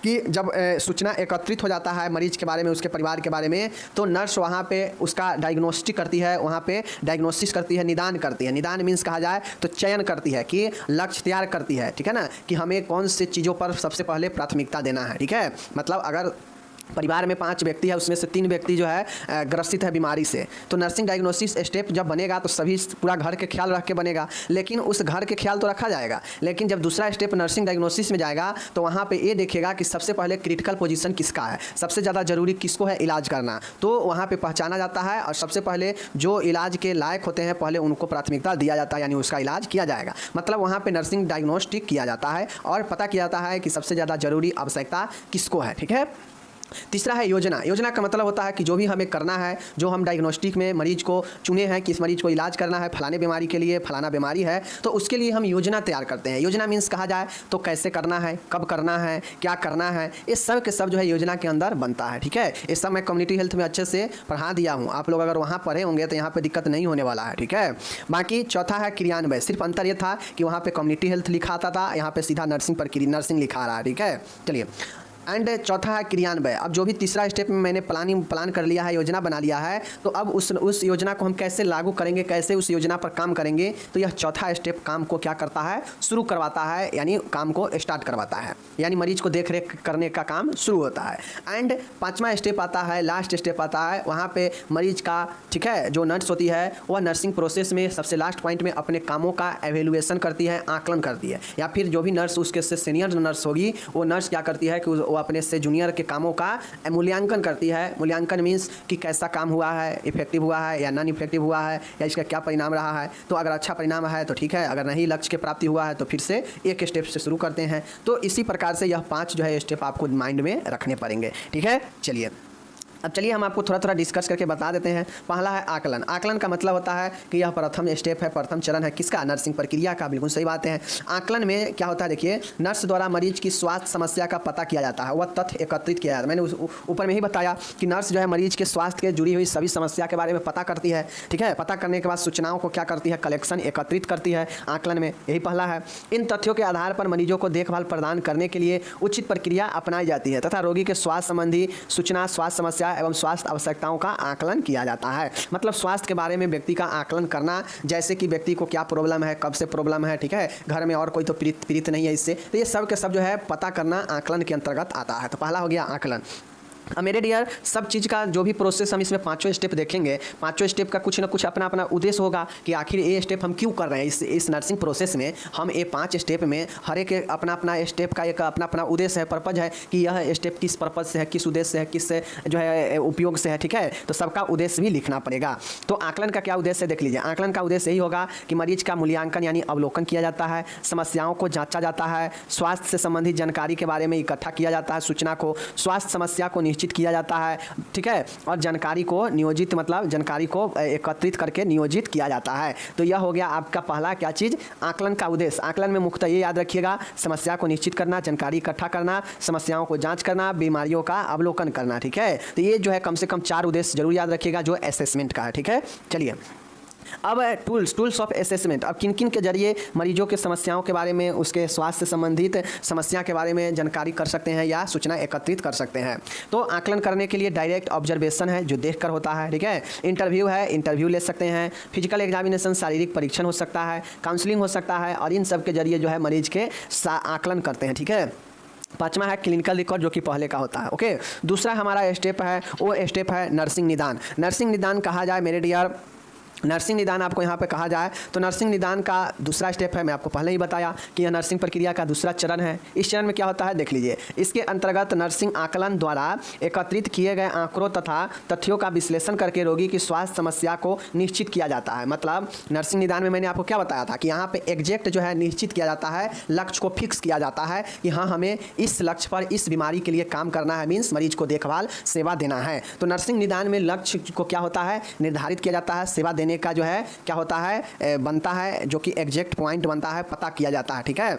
[SPEAKER 1] कि जब सूचना एकत्रित हो जाता है मरीज के बारे में, उसके परिवार के बारे में, तो नर्स वहाँ पे उसका डायग्नोस्टिक करती है, वहाँ पे डायग्नोसिस करती है, निदान करती है। निदान मीन्स कहा जाए तो चयन करती है कि लक्ष्य तैयार करती है, ठीक है ना, कि हमें कौन सी चीज़ों पर सबसे पहले प्राथमिकता देना है, ठीक है। मतलब अगर परिवार में 5 व्यक्ति है, उसमें से 3 व्यक्ति जो है ग्रसित है बीमारी से, तो नर्सिंग डायग्नोसिस स्टेप जब बनेगा तो सभी पूरा घर के ख्याल रख के बनेगा, लेकिन उस घर के ख्याल तो रखा जाएगा, लेकिन जब दूसरा स्टेप नर्सिंग डायग्नोसिस में जाएगा तो वहाँ पे ये देखेगा कि सबसे पहले क्रिटिकल पोजीशन किसका है, सबसे ज़्यादा जरूरी किसको है इलाज करना, तो वहाँ पर पहचाना जाता है, और सबसे पहले जो इलाज के लायक होते हैं पहले उनको प्राथमिकता दिया जाता है, यानी उसका इलाज किया जाएगा। मतलब वहाँ पर नर्सिंग डायग्नोस्टिक किया जाता है और पता किया जाता है कि सबसे ज़्यादा जरूरी आवश्यकता किसको है, ठीक है। तीसरा है योजना। योजना का मतलब होता है कि जो भी हमें करना है, जो हम डायग्नोस्टिक में मरीज को चुने हैं कि इस मरीज को इलाज करना है, फलाने बीमारी के लिए, फलाना बीमारी है, तो उसके लिए हम योजना तैयार करते हैं। योजना मीन्स कहा जाए तो कैसे करना है, कब करना है, क्या करना है, ये सब के सब जो है योजना के अंदर बनता है, ठीक है। ये सब मैं कम्युनिटी हेल्थ में अच्छे से पढ़ा दिया हूँ, आप लोग अगर वहाँ पढ़े होंगे तो यहाँ पर दिक्कत नहीं होने वाला है, ठीक है। बाकी चौथा है क्रियान्वयन। सिर्फ अंतर ये था कि वहाँ पर कम्युनिटी हेल्थ लिखा आता था, यहाँ पर सीधा नर्सिंग लिखा रहा है, ठीक है। चलिए एंड चौथा है क्रियान्वय। अब जो भी तीसरा स्टेप में मैंने प्लान कर लिया है, योजना बना लिया है, तो अब उस योजना को हम कैसे लागू करेंगे, कैसे उस योजना पर काम करेंगे, तो यह चौथा स्टेप काम को क्या करता है, शुरू करवाता है, यानी काम को स्टार्ट करवाता है, यानी मरीज को देख रेख करने का काम शुरू होता है। एंड पाँचवा स्टेप आता है, लास्ट स्टेप आता है, वहाँ पे मरीज का, ठीक है, जो नर्स होती है वह नर्सिंग प्रोसेस में सबसे लास्ट पॉइंट में अपने कामों का एवेल्युएशन करती है, आकलन करती है, या फिर जो भी नर्स उसके से सीनियर नर्स होगी वो नर्स क्या करती है कि वो अपने से जूनियर के कामों का मूल्यांकन करती है। मूल्यांकन मीन्स कि कैसा काम हुआ है, इफेक्टिव हुआ है या नॉन इफेक्टिव हुआ है, या इसका क्या परिणाम रहा है। तो अगर अच्छा परिणाम है तो ठीक है, अगर नहीं लक्ष्य की प्राप्ति हुआ है तो फिर से एक स्टेप से शुरू करते हैं। तो इसी प्रकार से यह 5 जो है स्टेप आपको माइंड में रखने पड़ेंगे, ठीक है। चलिए अब चलिए हम आपको थोड़ा थोड़ा डिस्कस करके बता देते हैं। पहला है आकलन। आकलन का मतलब होता है कि यह प्रथम स्टेप है, प्रथम चरण है किसका, नर्सिंग प्रक्रिया का। बिल्कुल सही बात है। आकलन में क्या होता है, देखिए, नर्स द्वारा मरीज की स्वास्थ्य समस्या का पता किया जाता है, वह तथ्य एकत्रित किया जाता है। मैंने ऊपर में ही बताया कि नर्स जो है मरीज के स्वास्थ्य के जुड़ी हुई सभी समस्या के बारे में पता करती है, ठीक है। पता करने के बाद सूचनाओं को क्या करती है, कलेक्शन, एकत्रित करती है आकलन में, यही पहला है। इन तथ्यों के आधार पर मरीजों को देखभाल प्रदान करने के लिए उचित प्रक्रिया अपनाई जाती है तथा रोगी के स्वास्थ्य संबंधी सूचना, स्वास्थ्य समस्या एवं स्वास्थ्य आवश्यकताओं का आकलन किया जाता है। मतलब स्वास्थ्य के बारे में व्यक्ति का आकलन करना, जैसे कि व्यक्ति को क्या प्रॉब्लम है, कब से प्रॉब्लम है, ठीक है, घर में और कोई तो पीड़ित नहीं है इससे, तो ये सब के सब जो है पता करना आकलन के अंतर्गत आता है। तो पहला हो गया आकलन। अब मेरे डियर, सब चीज़ का जो भी प्रोसेस हम इसमें 5 स्टेप देखेंगे, 5 स्टेप का कुछ ना कुछ अपना अपना उद्देश्य होगा कि आखिर ये स्टेप हम क्यों कर रहे हैं। इस नर्सिंग प्रोसेस में हम ये 5 स्टेप में हर एक अपना अपना स्टेप का एक अपना अपना उद्देश्य है, पर्पज है कि यह स्टेप किस पर्पज से है, किस उद्देश्य से है, किस जो है उपयोग से है, ठीक है। तो सबका उद्देश्य भी लिखना पड़ेगा। तो आकलन का क्या उद्देश्य है देख लीजिए। आकलन का उद्देश्य यही होगा कि मरीज का मूल्यांकन यानी अवलोकन किया जाता है, समस्याओं को जांचा जाता है, स्वास्थ्य से संबंधित जानकारी के बारे में इकट्ठा किया जाता है, सूचना को, स्वास्थ्य समस्या को निश्चित किया जाता है, ठीक है, और जानकारी को नियोजित, मतलब जानकारी को एकत्रित करके नियोजित किया जाता है। तो यह हो गया आपका पहला क्या चीज़, आकलन का उद्देश्य। आकलन में मुख्यतः ये याद रखिएगा, समस्या को निश्चित करना, जानकारी इकट्ठा करना, समस्याओं को जांच करना, बीमारियों का अवलोकन करना, ठीक है। तो ये जो है कम से कम 4 उद्देश्य जरूर याद रखिएगा जो असेसमेंट का है, ठीक है। चलिए अब टूल्स ऑफ असेसमेंट। अब किन किन के जरिए मरीजों के समस्याओं के बारे में, उसके स्वास्थ्य से संबंधित समस्या के बारे में जानकारी कर सकते हैं या सूचना एकत्रित कर सकते हैं। तो आकलन करने के लिए डायरेक्ट ऑब्जर्वेशन है जो देखकर होता है, ठीक है। इंटरव्यू है, इंटरव्यू ले सकते हैं, फिजिकल एग्जामिनेशन, शारीरिक परीक्षण हो सकता है, काउंसलिंग हो सकता है, और इन सब के जरिए जो है मरीज के आकलन करते हैं, ठीक है। 5वां है क्लिनिकल रिकॉर्ड जो कि पहले का होता है, ओके। दूसरा हमारा स्टेप है, वो स्टेप है नर्सिंग निदान। नर्सिंग निदान कहा जाए मेरे डियर, नर्सिंग निदान आपको यहाँ पे कहा जाए तो नर्सिंग निदान का दूसरा स्टेप है, मैं आपको पहले ही बताया कि यह नर्सिंग प्रक्रिया का दूसरा चरण है। इस चरण में क्या होता है देख लीजिए। इसके अंतर्गत नर्सिंग आकलन द्वारा एकत्रित किए गए आंकड़ों तथा तथ्यों का विश्लेषण करके रोगी की स्वास्थ्य समस्या को निश्चित किया जाता है। मतलब नर्सिंग निदान में मैंने आपको क्या बताया था कि यहाँ पे एग्जैक्ट जो है निश्चित किया जाता है, लक्ष्य को फिक्स किया जाता है कि हाँ हमें इस लक्ष्य पर, इस बीमारी के लिए काम करना है, मीन्स मरीज को देखभाल सेवा देना है। तो नर्सिंग निदान में लक्ष्य को क्या होता है, निर्धारित किया जाता है, सेवा देने का जो है क्या होता है, बनता है, जो कि एग्जैक्ट पॉइंट बनता है, पता किया जाता है, ठीक है।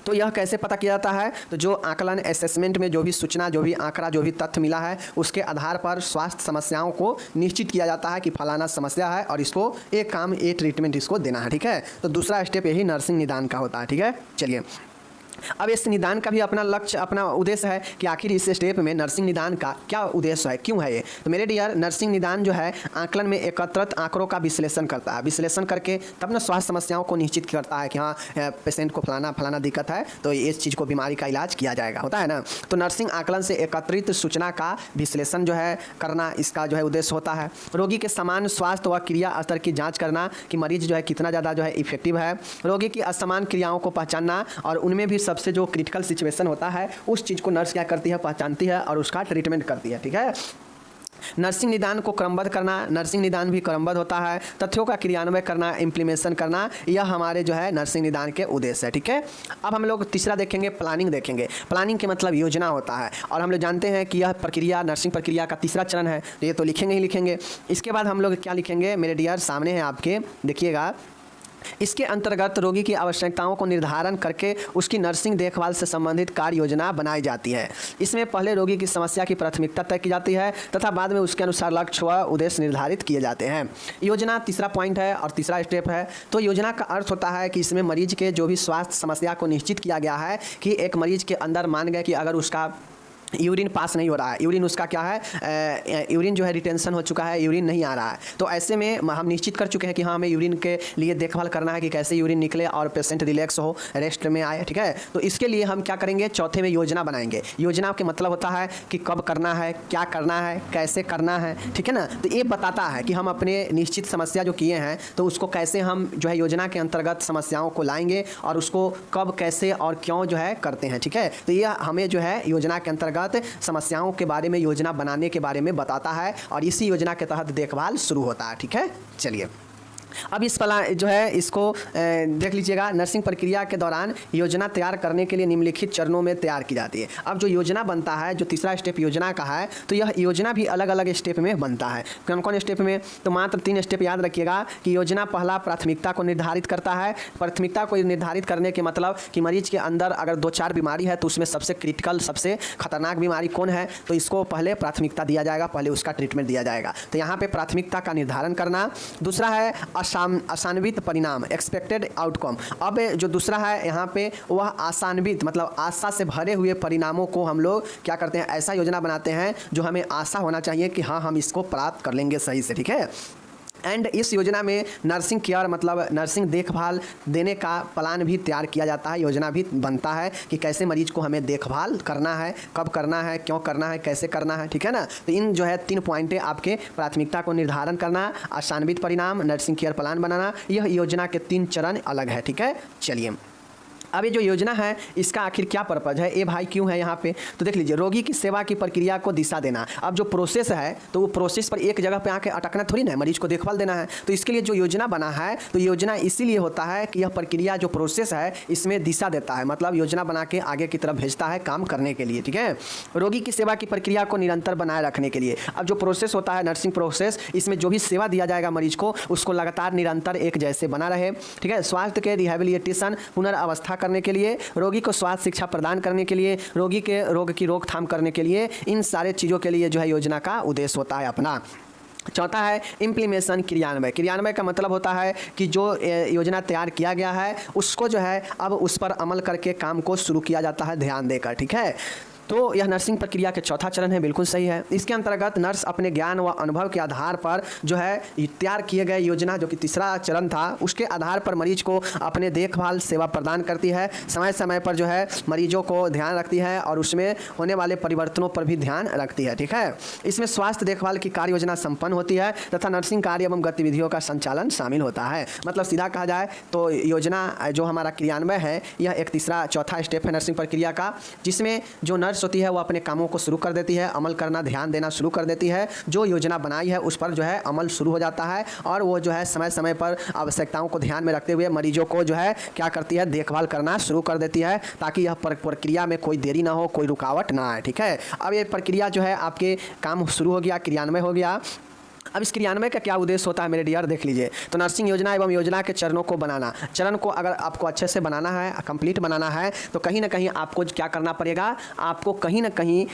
[SPEAKER 1] तो यह कैसे पता किया जाता है, तो जो आकलन असेसमेंट में जो भी सूचना, जो भी आंकड़ा, जो भी तथ्य मिला है उसके आधार पर स्वास्थ्य समस्याओं को निश्चित किया जाता है कि फलाना समस्या है और इसको एक काम, एक ट्रीटमेंट इसको देना है, ठीक है। तो दूसरा स्टेप यही नर्सिंग निदान का होता है, ठीक है। चलिए अब इस निदान का भी अपना लक्ष्य, अपना उद्देश्य है कि आखिर इस स्टेप में नर्सिंग निदान का क्या उद्देश्य है, क्यों है ये। तो मेरे डियर, नर्सिंग निदान जो है आकलन में एकत्रित आंकड़ों का विश्लेषण करता है, विश्लेषण करके तब ना स्वास्थ्य समस्याओं को निश्चित करता है कि हाँ पेशेंट को फलाना दिक्कत है तो इस चीज़ को, बीमारी का इलाज किया जाएगा, होता है ना। तो नर्सिंग आकलन से एकत्रित सूचना का विश्लेषण जो है करना, इसका जो है उद्देश्य होता है। रोगी के समान स्वास्थ्य व क्रिया स्तर की जाँच करना कि मरीज जो है कितना ज़्यादा जो है इफेक्टिव है, रोगी की असमान क्रियाओं को पहचानना और उनमें भी सबसे जो क्रिटिकल सिचुएशन होता है उस चीज़ को नर्स क्या करती है, पहचानती है और उसका ट्रीटमेंट करती है, ठीक है। नर्सिंग निदान को क्रमबद्ध करना, नर्सिंग निदान भी क्रमबद्ध होता है, तथ्यों का क्रियान्वय करना, इम्प्लीमेशन करना, यह हमारे जो है नर्सिंग निदान के उद्देश्य है, ठीक है। अब हम लोग तीसरा देखेंगे, प्लानिंग देखेंगे। प्लानिंग के मतलब योजना होता है, और हम लोग जानते हैं कि यह प्रक्रिया नर्सिंग प्रक्रिया का तीसरा चरण है, तो ये तो लिखेंगे ही लिखेंगे। इसके बाद हम लोग क्या लिखेंगे मेरे डियर, सामने है आपके, देखिएगा। इसके अंतर्गत रोगी की आवश्यकताओं को निर्धारण करके उसकी नर्सिंग देखभाल से संबंधित कार्य योजना बनाई जाती है। इसमें पहले रोगी की समस्या की प्राथमिकता तय की जाती है तथा बाद में उसके अनुसार लक्ष्य व उद्देश्य निर्धारित किए जाते हैं। योजना तीसरा पॉइंट है और तीसरा स्टेप है। तो योजना का अर्थ होता है कि इसमें मरीज के जो भी स्वास्थ्य समस्या को निश्चित किया गया है कि एक मरीज के अंदर मान गए कि अगर उसका यूरिन पास नहीं हो रहा है, यूरिन उसका क्या है, यूरिन जो है रिटेंशन हो चुका है, यूरिन नहीं आ रहा है। तो ऐसे में हम निश्चित कर चुके हैं कि हाँ हमें यूरिन के लिए देखभाल करना है कि कैसे यूरिन निकले और पेशेंट रिलैक्स हो, रेस्ट में आए, ठीक है। तो इसके लिए हम क्या करेंगे, चौथे में योजना बनाएंगे। योजना के मतलब होता है कि कब करना है, क्या करना है, कैसे करना है, ठीक है ना। तो ये बताता है कि हम अपने निश्चित समस्या जो किए हैं तो उसको कैसे हम जो है योजना के अंतर्गत समस्याओं को लाएंगे और उसको कब, कैसे और क्यों जो है करते हैं, ठीक है। तो यह हमें जो है योजना के अंतर्गत समस्याओं के बारे में, योजना बनाने के बारे में बताता है और इसी योजना के तहत देखभाल शुरू होता है, ठीक है। चलिए अब इस जो है इसको देख लीजिएगा। नर्सिंग प्रक्रिया के दौरान योजना तैयार करने के लिए निम्नलिखित चरणों में तैयार की जाती है। अब जो योजना बनता है, जो तीसरा स्टेप योजना का है, तो यह योजना भी अलग अलग स्टेप में बनता है। कौन कौन स्टेप में, तो मात्र 3 स्टेप याद रखिएगा कि योजना पहला प्राथमिकता को निर्धारित करता है। प्राथमिकता को निर्धारित करने के मतलब कि मरीज के अंदर अगर 2-4 बीमारी है तो उसमें सबसे क्रिटिकल, सबसे खतरनाक बीमारी कौन है, तो इसको पहले प्राथमिकता दिया जाएगा, पहले उसका ट्रीटमेंट दिया जाएगा। तो यहाँ पे प्राथमिकता का निर्धारण करना। दूसरा है आशान्वित परिणाम, एक्सपेक्टेड आउटकम। अब जो दूसरा है यहाँ पे वह आशान्वित मतलब आशा से भरे हुए परिणामों को हम लोग क्या करते हैं, ऐसा योजना बनाते हैं जो हमें आशा होना चाहिए कि हाँ हम इसको प्राप्त कर लेंगे सही से, ठीक है। एंड इस योजना में नर्सिंग केयर मतलब नर्सिंग देखभाल देने का प्लान भी तैयार किया जाता है, योजना भी बनता है कि कैसे मरीज को हमें देखभाल करना है, कब करना है, क्यों करना है, कैसे करना है, ठीक है ना। तो इन जो है 3 पॉइंटें आपके प्राथमिकता को निर्धारण करना, आशान्वित परिणाम, नर्सिंग केयर प्लान बनाना, यह योजना के 3 चरण अलग है, ठीक है। चलिए अब ये जो योजना है इसका आखिर क्या पर्पज़ है, ए भाई क्यों है यहाँ पे, तो देख लीजिए। रोगी की सेवा की प्रक्रिया को दिशा देना। अब जो प्रोसेस है तो वो प्रोसेस पर एक जगह पे आके अटकना थोड़ी ना है, मरीज को देखभाल देना है। तो इसके लिए जो योजना बना है, तो योजना इसीलिए होता है कि यह प्रक्रिया जो प्रोसेस है इसमें दिशा देता है, मतलब योजना बना के आगे की तरफ भेजता है काम करने के लिए, ठीक है। रोगी की सेवा की प्रक्रिया को निरंतर बनाए रखने के लिए। अब जो प्रोसेस होता है नर्सिंग प्रोसेस, इसमें जो भी सेवा दिया जाएगा मरीज को उसको लगातार निरंतर एक जैसे बना रहे, ठीक है। स्वास्थ्य के रिहेबिलिटेशन, पुनर्वस्था करने के लिए, रोगी को स्वास्थ्य शिक्षा प्रदान करने के लिए, रोगी के रोग की रोकथाम करने के लिए, इन सारे चीज़ों के लिए जो है योजना का उद्देश्य होता है अपना। चौथा है इम्प्लीमेशन, क्रियान्वय। क्रियान्वय का मतलब होता है कि जो योजना तैयार किया गया है उसको जो है अब उस पर अमल करके काम को शुरू किया जाता है ध्यान देकर, ठीक है। तो यह नर्सिंग प्रक्रिया के चौथा चरण है, बिल्कुल सही है। इसके अंतर्गत नर्स अपने ज्ञान व अनुभव के आधार पर जो है तैयार किए गए योजना, जो कि तीसरा चरण था, उसके आधार पर मरीज को अपने देखभाल सेवा प्रदान करती है, समय समय पर जो है मरीजों को ध्यान रखती है और उसमें होने वाले परिवर्तनों पर भी ध्यान रखती है, ठीक है। इसमें स्वास्थ्य देखभाल की कार्य योजना संपन्न होती है तथा नर्सिंग कार्य एवं गतिविधियों का संचालन शामिल होता है। मतलब सीधा कहा जाए तो योजना जो हमारा क्रियान्वय है यह एक तीसरा चौथा स्टेप है नर्सिंग प्रक्रिया का, जिसमें जो नर्स होती है वो अपने कामों को शुरू कर देती है, अमल करना, ध्यान देना शुरू कर देती है। जो योजना बनाई है उस पर जो है अमल शुरू हो जाता है और वो जो है समय समय पर आवश्यकताओं को ध्यान में रखते हुए मरीजों को जो है क्या करती है, देखभाल करना शुरू कर देती है ताकि यह प्रक्रिया में कोई देरी ना हो, कोई रुकावट ना आए, ठीक है। अब ये प्रक्रिया जो है आपके काम शुरू हो गया, क्रियान्वय हो गया। अब इस क्रियान्वय का क्या उद्देश्य होता है मेरे डियर, देख लीजिए। तो नर्सिंग योजना एवं योजना के चरणों को बनाना। चरण को अगर आपको अच्छे से बनाना है, कंप्लीट बनाना है, तो कहीं ना कहीं आपको क्या करना पड़ेगा, आपको कहीं ना कहीं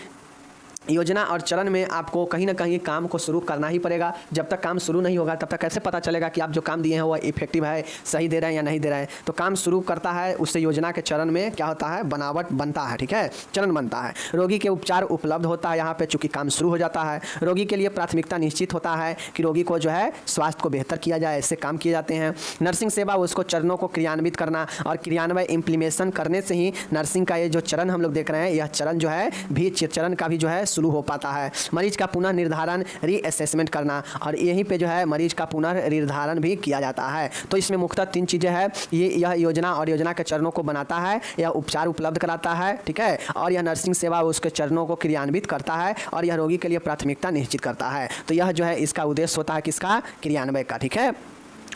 [SPEAKER 1] योजना और चरण में आपको कहीं ना कहीं काम को शुरू करना ही पड़ेगा। जब तक काम शुरू नहीं होगा तब तक कैसे पता चलेगा कि आप जो काम दिए हैं वो इफेक्टिव है, सही दे रहे हैं या नहीं दे रहे हैं। तो काम शुरू करता है उससे योजना के चरण में क्या होता है, बनावट बनता है, ठीक है, चरण बनता है। रोगी के उपचार उपलब्ध होता है यहाँ पे, चूँकि काम शुरू हो जाता है। रोगी के लिए प्राथमिकता निश्चित होता है कि रोगी को जो है स्वास्थ्य को बेहतर किया जाए, ऐसे काम किए जाते हैं। नर्सिंग सेवा उसको चरणों को क्रियान्वित करना और क्रियान्वय इम्प्लीमेशन करने से ही नर्सिंग का ये जो चरण हम लोग देख रहे हैं, यह चरण जो है भी चरण का भी जो है शुरू हो पाता है। मरीज का पुनः निर्धारण, रीअसेसमेंट करना, और यहीं पे जो है मरीज का पुनः निर्धारण भी किया जाता है। तो इसमें मुख्यतः 3 चीज़ें हैं, यह योजना और योजना के चरणों को बनाता है, यह उपचार उपलब्ध कराता है, ठीक है, और यह नर्सिंग सेवा उसके चरणों को क्रियान्वित करता है और यह रोगी के लिए प्राथमिकता निश्चित करता है। तो यह जो है इसका उद्देश्य होता है किसका, क्रियान्वय का, ठीक है।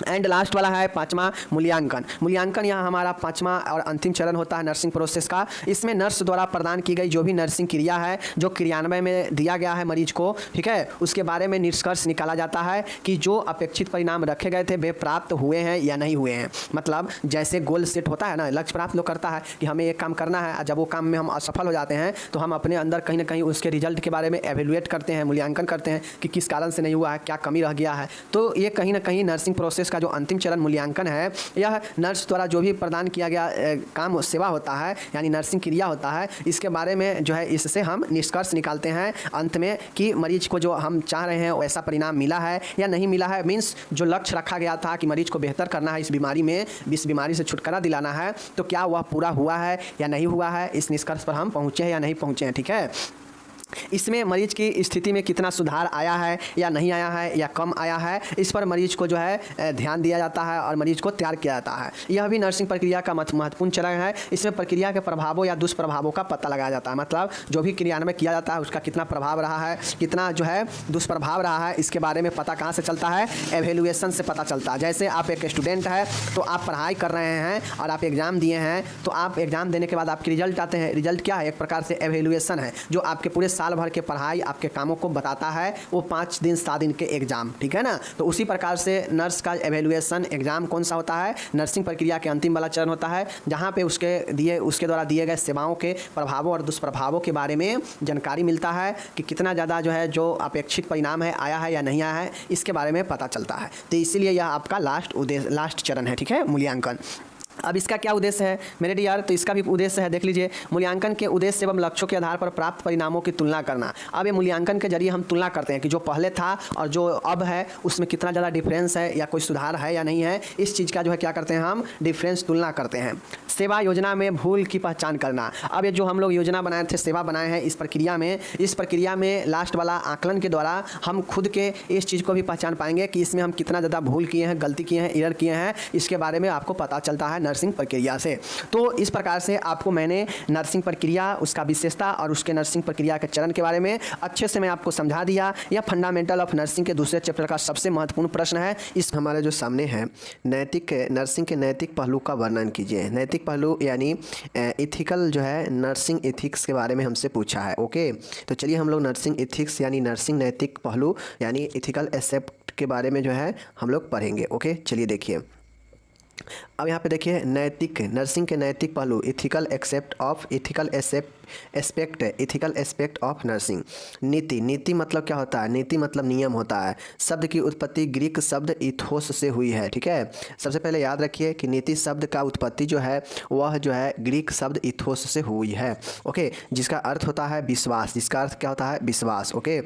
[SPEAKER 1] एंड लास्ट वाला है 5वां मूल्यांकन। मूल्यांकन यहाँ हमारा 5वां और अंतिम चरण होता है नर्सिंग प्रोसेस का। इसमें नर्स द्वारा प्रदान की गई जो भी नर्सिंग क्रिया है, जो क्रियान्वय में दिया गया है मरीज को, ठीक है, उसके बारे में निष्कर्ष निकाला जाता है कि जो अपेक्षित परिणाम रखे गए थे वे प्राप्त हुए हैं या नहीं हुए हैं। मतलब जैसे गोल सेट होता है ना, लक्ष्य प्राप्त लोग करता है कि हमें एक काम करना है, जब वो काम में हम असफल हो जाते हैं तो हम अपने अंदर कहीं ना कहीं उसके रिजल्ट के बारे में एवेल्युएट करते हैं, मूल्यांकन करते हैं कि किस कारण से नहीं हुआ है, क्या कमी रह गया है। तो ये कहीं ना कहीं नर्सिंग प्रोसेस प्रोसेस का जो अंतिम चरण मूल्यांकन है, यह नर्स द्वारा जो भी प्रदान किया गया काम सेवा होता है यानी नर्सिंग क्रिया होता है, इसके बारे में जो है इससे हम निष्कर्ष निकालते हैं अंत में कि मरीज को जो हम चाह रहे हैं वैसा परिणाम मिला है या नहीं मिला है। मीन्स जो लक्ष्य रखा गया था कि मरीज को बेहतर करना है, इस बीमारी से छुटकारा दिलाना है, तो क्या वह पूरा हुआ है या नहीं हुआ है, इस निष्कर्ष पर हम पहुँचे हैं या नहीं पहुँचे हैं। ठीक है, इसमें मरीज की स्थिति में कितना सुधार आया है या नहीं आया है या कम आया है, इस पर मरीज को जो है ध्यान दिया जाता है और मरीज को तैयार किया जाता है। यह भी नर्सिंग प्रक्रिया का महत्वपूर्ण चरण है। इसमें प्रक्रिया के प्रभावों या दुष्प्रभावों का पता लगाया जाता है, मतलब जो भी क्रियान्वयन किया जाता है उसका कितना प्रभाव रहा है, कितना जो है दुष्प्रभाव रहा है, इसके बारे में पता कहाँ से चलता है, एवेल्युएशन से पता चलता है। जैसे आप एक स्टूडेंट है तो आप पढ़ाई कर रहे हैं और आप एग्ज़ाम दिए हैं, तो आप एग्ज़ाम देने के बाद आपके रिजल्ट आते हैं। रिजल्ट क्या है, एक प्रकार से एवेल्युएशन है, जो आपके पूरे साल भर के पढ़ाई आपके कामों को बताता है, वो 5 दिन 7 दिन के एग्जाम। ठीक है ना, तो उसी प्रकार से नर्स का एवेल्युएशन एग्जाम कौन सा होता है, नर्सिंग प्रक्रिया के अंतिम वाला चरण होता है, जहाँ पे उसके द्वारा दिए गए सेवाओं के प्रभावों और दुष्प्रभावों के बारे में जानकारी मिलता है कि कितना ज़्यादा जो है जो अपेक्षित परिणाम है आया है या नहीं आया है, इसके बारे में पता चलता है। तो इसीलिए यह आपका लास्ट चरण है। ठीक है, मूल्यांकन। अब इसका क्या उद्देश्य है मेरे डियर, तो इसका भी उद्देश्य है, देख लीजिए, मूल्यांकन के उद्देश्य एवं लक्ष्यों के आधार पर प्राप्त परिणामों की तुलना करना। अब ये मूल्यांकन के जरिए हम तुलना करते हैं कि जो पहले था और जो अब है उसमें कितना ज़्यादा डिफरेंस है या कोई सुधार है या नहीं है, इस चीज़ का जो है क्या करते हैं हम, डिफरेंस तुलना करते हैं। सेवा योजना में भूल की पहचान करना। अब ये जो हम लोग योजना बनाए थे, सेवा बनाए हैं, इस प्रक्रिया में लास्ट वाला आकलन के द्वारा हम खुद के इस चीज़ को भी पहचान पाएंगे कि इसमें हम कितना ज़्यादा भूल किए हैं, गलती किए हैं, एरर किए हैं, इसके बारे में आपको पता चलता है नर्सिंग प्रक्रिया से। तो इस प्रकार से आपको मैंने नर्सिंग प्रक्रिया, उसका विशेषता और उसके नर्सिंग प्रक्रिया के चरण के बारे में अच्छे से मैं आपको समझा दिया। यह फंडामेंटल ऑफ नर्सिंग के दूसरे चैप्टर का सबसे महत्वपूर्ण प्रश्न है। इस हमारे जो सामने है, नर्सिंग के नैतिक पहलू का वर्णन कीजिए। नैतिक पहलू यानी इथिकल जो है, नर्सिंग एथिक्स के बारे में हमसे पूछा है। ओके, तो चलिए हम लोग नर्सिंग एथिक्स यानी नर्सिंग नैतिक पहलू यानी इथिकल एस्पेक्ट के बारे में जो है हम लोग पढ़ेंगे। ओके, चलिए देखिए, अब यहाँ पे देखिए, नैतिक, नर्सिंग के नैतिक पहलू, इथिकल एस्पेक्ट ऑफ नर्सिंग। नीति मतलब क्या होता है, नीति मतलब नियम होता है। शब्द की उत्पत्ति ग्रीक शब्द इथोस से हुई है। ठीक है, सबसे पहले याद रखिए कि नीति शब्द का उत्पत्ति जो है वह जो है ग्रीक शब्द इथोस से हुई है। ओके, जिसका अर्थ होता है विश्वास, जिसका अर्थ क्या होता है, विश्वास। ओके,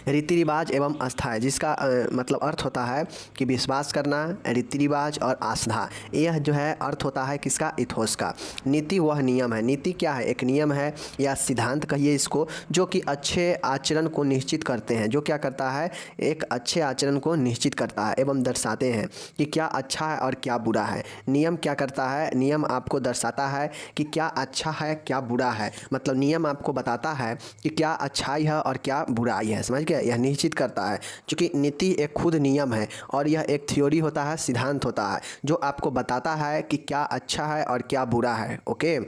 [SPEAKER 1] रीति रिवाज एवं आस्था, जिसका मतलब अर्थ होता है कि विश्वास करना, रीति रिवाज और आस्था, यह जो है अर्थ होता है किसका, इथोस का। नीति वह नियम है। नीति क्या है, एक नियम है या सिद्धांत कहिए इसको, जो कि अच्छे आचरण को निश्चित करते हैं। जो क्या करता है, एक अच्छे आचरण को निश्चित करता है एवं दर्शाते हैं कि क्या अच्छा है और क्या बुरा है। नियम क्या करता है, नियम आपको दर्शाता है कि क्या अच्छा है क्या बुरा है, मतलब नियम आपको बताता है कि क्या अच्छाई है और क्या बुराई है। समझ गए, यह निश्चित करता है। क्योंकि नीति एक खुद नियम है और यह एक थ्योरी होता है, सिद्धांत होता है, जो आपको बताता है कि क्या अच्छा है और क्या बुरा है। ओके,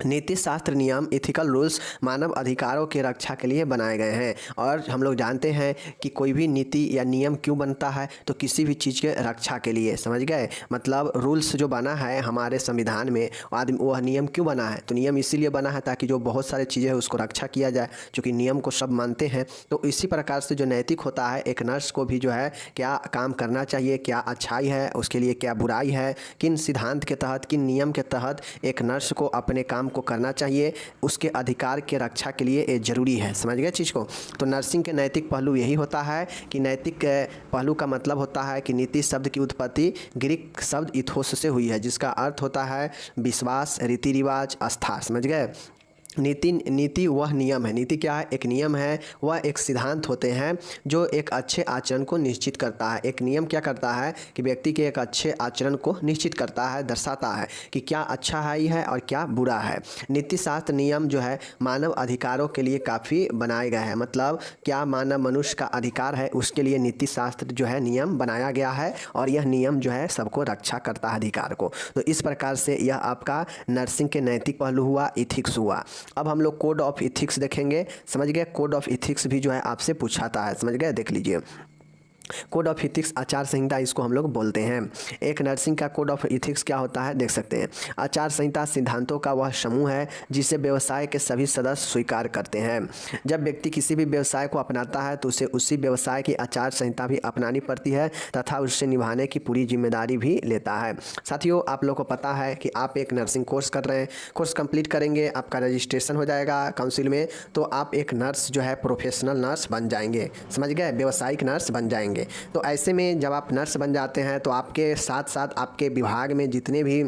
[SPEAKER 1] नीति शास्त्र नियम, इथिकल रूल्स मानव अधिकारों की रक्षा के लिए बनाए गए हैं। और हम लोग जानते हैं कि कोई भी नीति या नियम क्यों बनता है, तो किसी भी चीज़ के रक्षा के लिए। समझ गए, मतलब रूल्स जो बना है हमारे संविधान में, वह नियम क्यों बना है, तो नियम इसीलिए बना है ताकि जो बहुत सारी चीज़ें हैं उसको रक्षा किया जाए, क्योंकि नियम को सब मानते हैं। तो इसी प्रकार से जो नैतिक होता है, एक नर्स को भी जो है क्या काम करना चाहिए, क्या अच्छाई है, उसके लिए क्या बुराई है, किन सिद्धांत के तहत, किन नियम के तहत एक नर्स को अपने काम को करना चाहिए, उसके अधिकार के रक्षा के लिए ये जरूरी है। समझ गए चीज़ को। तो नर्सिंग के नैतिक पहलू यही होता है कि नैतिक पहलू का मतलब होता है कि नीति शब्द की उत्पत्ति ग्रीक शब्द इथोस से हुई है, जिसका अर्थ होता है विश्वास, रीति रिवाज, आस्था। समझ गए, नीति वह नियम है। नीति क्या है, एक नियम है, वह एक सिद्धांत होते हैं जो एक अच्छे आचरण को निश्चित करता है। एक नियम क्या करता है कि व्यक्ति के एक अच्छे आचरण को निश्चित करता है, दर्शाता है कि क्या अच्छा है और क्या बुरा है। नीति शास्त्र नियम जो है मानव अधिकारों के लिए काफ़ी बनाए गए हैं, मतलब क्या मानव मनुष्य का अधिकार है उसके लिए नीति शास्त्र जो है नियम बनाया गया है, और यह नियम जो है सबको रक्षा करता है अधिकार को। तो इस प्रकार से यह आपका नर्सिंग के नैतिक पहलू हुआ, इथिक्स हुआ। अब हम लोग कोड ऑफ इथिक्स देखेंगे। समझ गए, कोड ऑफ इथिक्स भी जो है आपसे पूछाता है। समझ गए, देख लीजिए, कोड ऑफ इथिक्स, आचार संहिता इसको हम लोग बोलते हैं। एक नर्सिंग का कोड ऑफ इथिक्स क्या होता है देख सकते हैं। आचार संहिता सिद्धांतों का वह समूह है जिसे व्यवसाय के सभी सदस्य स्वीकार करते हैं। जब व्यक्ति किसी भी व्यवसाय को अपनाता है तो उसे उसी व्यवसाय की आचार संहिता भी अपनानी पड़ती है तथा उससे निभाने की पूरी जिम्मेदारी भी लेता है। साथियों, आप लोग को पता है कि आप एक नर्सिंग कोर्स कर रहे हैं, कोर्स कंप्लीट करेंगे, आपका रजिस्ट्रेशन हो जाएगा काउंसिल में, तो आप एक नर्स जो है प्रोफेशनल नर्स बन जाएंगे, समझ गए, व्यावसायिक नर्स बन जाएंगे। तो ऐसे में जब आप नर्स बन जाते हैं तो आपके साथ साथ आपके विभाग में जितने भी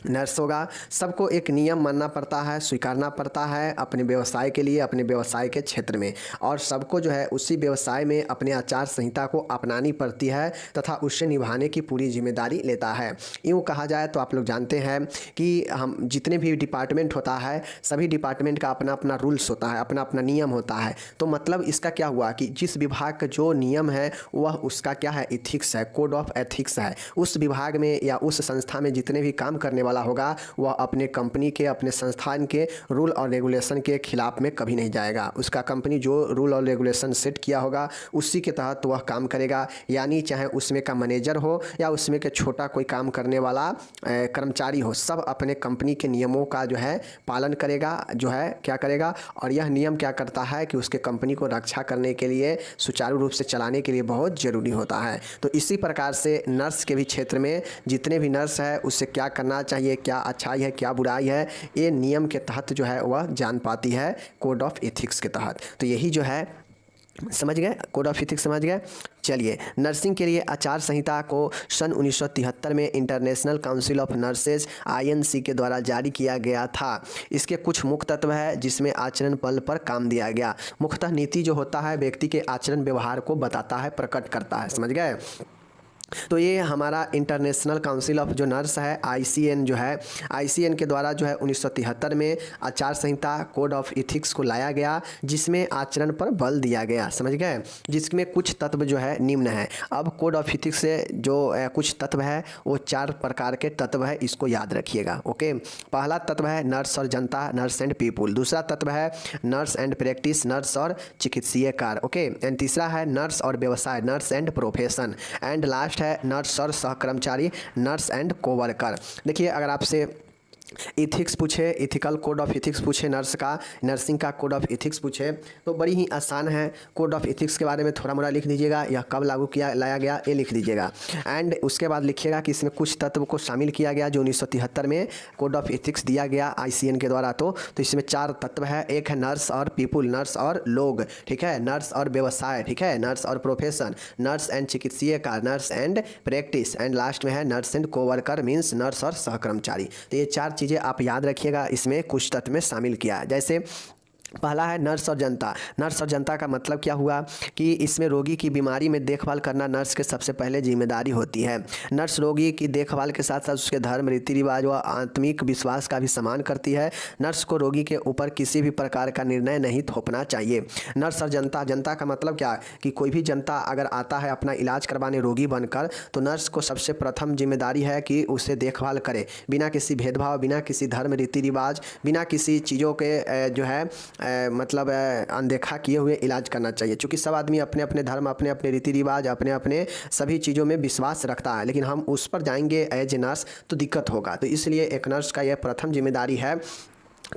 [SPEAKER 1] नर्स होगा सबको एक नियम मानना पड़ता है, स्वीकारना पड़ता है अपने व्यवसाय के लिए, अपने व्यवसाय के क्षेत्र में, और सबको जो है उसी व्यवसाय में अपने आचार संहिता को अपनानी पड़ती है तथा उससे निभाने की पूरी जिम्मेदारी लेता है। यूँ कहा जाए तो आप लोग जानते हैं कि हम जितने भी डिपार्टमेंट होता है सभी डिपार्टमेंट का अपना अपना रूल्स होता है, अपना अपना नियम होता है। तो मतलब इसका क्या हुआ कि जिस विभाग का जो नियम है वह उसका क्या है, इथिक्स है, कोड ऑफ एथिक्स है। उस विभाग में या उस संस्था में जितने भी काम करने वाला होगा वह अपने कंपनी के, अपने संस्थान के रूल और रेगुलेशन के खिलाफ में कभी नहीं जाएगा। उसका कंपनी जो रूल और रेगुलेशन सेट किया होगा उसी के तहत वह काम करेगा। यानी चाहे उसमें का मैनेजर हो या उसमें के छोटा कोई काम करने वाला कर्मचारी हो, सब अपने कंपनी के नियमों का जो है पालन करेगा, जो है क्या करेगा। और यह नियम क्या करता है कि उसके कंपनी को रक्षा करने के लिए, सुचारू रूप से चलाने के लिए बहुत ज़रूरी होता है। तो इसी प्रकार से नर्स के भी क्षेत्र में जितने भी नर्स है उससे क्या करना चाहिए, क्या अच्छाई है क्या बुराई है, ये नियम के तहत जो है वह जान पाती है, कोड ऑफ एथिक्स के तहत। तो यही जो है, समझ गए, कोड ऑफ एथिक्स समझ गए। चलिए, नर्सिंग के लिए आचार संहिता को सन 1973 में international council of nurses INC के द्वारा जारी किया गया था। इसके कुछ मुख्य तत्व है जिसमें आचरण बल पर काम दिया गया। मुख्यतः नीति जो होता है व्यक्ति के आचरण व्यवहार को बताता है, प्रकट करता है, समझ गए। तो ये हमारा इंटरनेशनल काउंसिल ऑफ जो नर्स है ICN जो है, ICN के द्वारा जो है 1973 में आचार संहिता कोड ऑफ इथिक्स को लाया गया जिसमें आचरण पर बल दिया गया, समझ गए, जिसमें कुछ तत्व जो है निम्न है। अब कोड ऑफ इथिक्स से जो कुछ तत्व है वो 4 प्रकार के तत्व है, इसको याद रखिएगा। ओके, पहला तत्व है नर्स और जनता, नर्स एंड पीपुल। दूसरा तत्व है नर्स एंड प्रैक्टिस, नर्स और चिकित्सीय कार्य। ओके, एंड तीसरा है नर्स और व्यवसाय, nurse and profession. And last है नर्स और सहकर्मचारी, नर्स एंड कोवर्कर। देखिए, अगर आपसे इथिक्स पूछे, इथिकल कोड ऑफ इथिक्स पूछे नर्स का, नर्सिंग का कोड ऑफ इथिक्स पूछे तो बड़ी ही आसान है। कोड ऑफ इथिक्स के बारे में थोड़ा मोड़ा लिख दीजिएगा, यह कब लागू किया लाया गया ये लिख दीजिएगा। एंड उसके बाद लिखिएगा कि इसमें कुछ तत्व को शामिल किया गया जो 1973 में कोड ऑफ इथिक्स दिया गया ICN के द्वारा। तो इसमें 4 तत्व है। एक है नर्स और पीपुल, नर्स और लोग, ठीक है, नर्स और व्यवसाय, ठीक है, नर्स और प्रोफेशन, नर्स एंड चिकित्सीय कार्य, nurse and practice, and last में है nurse and co-worker means nurse और सहकर्मचारी। तो ये 4 चीज़ें आप याद रखिएगा, इसमें कुछ तत्व में शामिल किया है। जैसे पहला है नर्स और जनता। नर्स और जनता का मतलब क्या हुआ कि इसमें रोगी की बीमारी में देखभाल करना नर्स के सबसे पहले जिम्मेदारी होती है। नर्स रोगी की देखभाल के साथ साथ उसके धर्म, रीति रिवाज व आत्मिक विश्वास का भी सम्मान करती है। नर्स को रोगी के ऊपर किसी भी प्रकार का निर्णय नहीं थोपना चाहिए। नर्स और जनता, जनता का मतलब क्या कि कोई भी जनता अगर आता है अपना इलाज करवाने रोगी बनकर, तो नर्स को सबसे प्रथम जिम्मेदारी है कि उसे देखभाल करे, बिना किसी भेदभाव, बिना किसी धर्म रीति रिवाज, बिना किसी चीज़ों के जो है मतलब अनदेखा किए हुए इलाज करना चाहिए। क्योंकि सब आदमी अपने अपने धर्म, अपने अपने रीति रिवाज, अपने अपने सभी चीज़ों में विश्वास रखता है, लेकिन हम उस पर जाएंगे एज ए नर्स तो दिक्कत होगा। तो इसलिए एक नर्स का यह प्रथम जिम्मेदारी है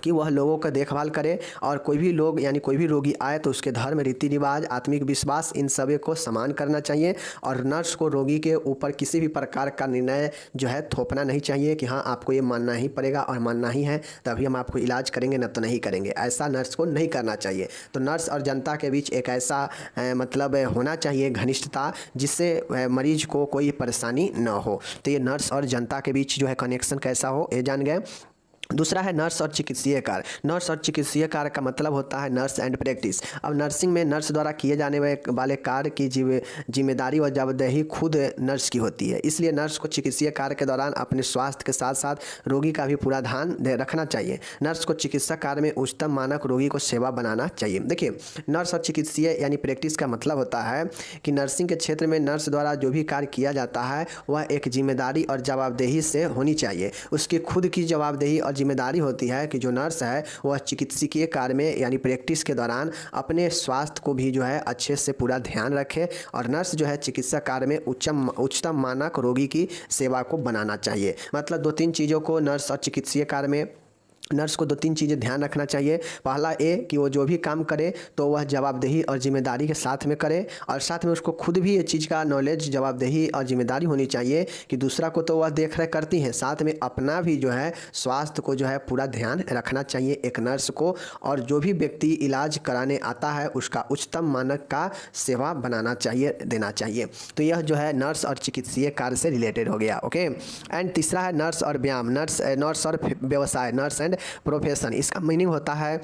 [SPEAKER 1] कि वह लोगों का देखभाल करे और कोई भी लोग यानी कोई भी रोगी आए तो उसके धर्म, रीति रिवाज, आत्मिक विश्वास, इन सभी को सम्मान करना चाहिए। और नर्स को रोगी के ऊपर किसी भी प्रकार का निर्णय जो है थोपना नहीं चाहिए कि हाँ आपको ये मानना ही पड़ेगा और मानना ही है तभी हम आपको इलाज करेंगे, न तो नहीं करेंगे। ऐसा नर्स को नहीं करना चाहिए। तो नर्स और जनता के बीच एक ऐसा मतलब होना चाहिए घनिष्ठता जिससे मरीज को कोई परेशानी न हो। तो ये नर्स और जनता के बीच जो है कनेक्शन कैसा हो ये जान गए। दूसरा है नर्स और चिकित्सीय कार्य। नर्स और चिकित्सीय कार्य का मतलब होता है नर्स एंड प्रैक्टिस। अब नर्सिंग में नर्स द्वारा किए जाने वाले कार्य की जिम्मेदारी और जवाबदेही खुद नर्स की होती है। इसलिए नर्स को चिकित्सीय कार्य के दौरान अपने स्वास्थ्य के साथ साथ रोगी का भी पूरा ध्यान रखना चाहिए। नर्स को चिकित्सा कार्य में उच्चतम मानक रोगी को सेवा बनाना चाहिए। देखिए, नर्स और चिकित्सीय यानी प्रैक्टिस का मतलब होता है कि नर्सिंग के क्षेत्र में नर्स द्वारा जो भी कार्य किया जाता है वह एक जिम्मेदारी और जवाबदेही से होनी चाहिए। उसकी खुद की जवाबदेही और जिम्मेदारी होती है कि जो नर्स है वह चिकित्सकीय कार्य में यानी प्रैक्टिस के दौरान अपने स्वास्थ्य को भी जो है अच्छे से पूरा ध्यान रखे और नर्स जो है चिकित्सा कार्य में उच्चतम मानक रोगी की सेवा को बनाना चाहिए। मतलब 2-3 चीज़ों को नर्स और चिकित्सीय कार्य में नर्स को 2-3 चीज़ें ध्यान रखना चाहिए। पहला ये कि वो जो भी काम करे तो वह जवाबदेही और जिम्मेदारी के साथ में करे और साथ में उसको खुद भी ये चीज़ का नॉलेज, जवाबदेही और जिम्मेदारी होनी चाहिए कि दूसरा को तो वह देख रेख करती हैं, साथ में अपना भी जो है स्वास्थ्य को जो है पूरा ध्यान रखना चाहिए एक नर्स को। और जो भी व्यक्ति इलाज कराने आता है उसका उच्चतम मानक का सेवा बनाना चाहिए, देना चाहिए। तो यह जो है नर्स और चिकित्सीय कार्य से रिलेटेड हो गया। ओके, एंड तीसरा है नर्स और व्यायाम, नर्स और व्यवसाय, नर्स एंड प्रोफेशन। इसका मीनिंग होता है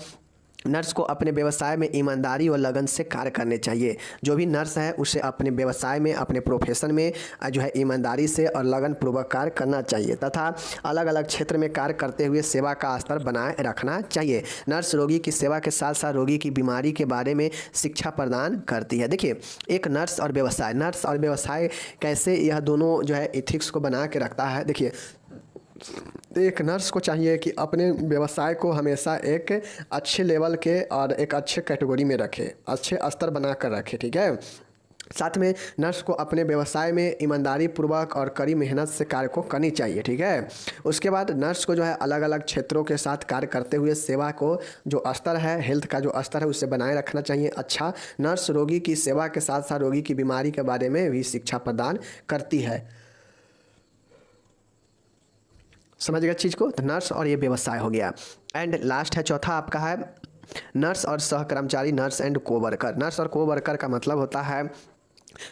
[SPEAKER 1] नर्स को अपने व्यवसाय में ईमानदारी और लगन से कार्य करने चाहिए। जो भी नर्स है उसे अपने व्यवसाय में, अपने प्रोफेशन में जो है ईमानदारी से और लगन पूर्वक कार्य करना चाहिए तथा अलग अलग क्षेत्र में कार्य करते हुए सेवा का स्तर बनाए रखना चाहिए। नर्स रोगी की सेवा के साथ साथ रोगी की बीमारी के बारे में शिक्षा प्रदान करती है। देखिए, एक नर्स और व्यवसाय कैसे यह दोनों जो है एथिक्स को बना के रखता है। देखिए, एक नर्स को चाहिए कि अपने व्यवसाय को हमेशा एक अच्छे लेवल के और एक अच्छे कैटेगरी में रखे, अच्छे स्तर बना कर रखे, ठीक है। साथ में नर्स को अपने व्यवसाय में ईमानदारी पूर्वक और कड़ी मेहनत से कार्य को करनी चाहिए, ठीक है। उसके बाद नर्स को जो है अलग अलग क्षेत्रों के साथ कार्य करते हुए सेवा को जो स्तर है, हेल्थ का जो स्तर है उसे बनाए रखना चाहिए। अच्छा, नर्स रोगी की सेवा के साथ साथ रोगी की बीमारी के बारे में भी शिक्षा प्रदान करती है। समझिएगा चीज़ को। तो नर्स और ये व्यवसाय हो गया। एंड लास्ट है चौथा आपका है नर्स और सहकर्मचारी, नर्स एंड कोवर्कर। नर्स और कोवर्कर का मतलब होता है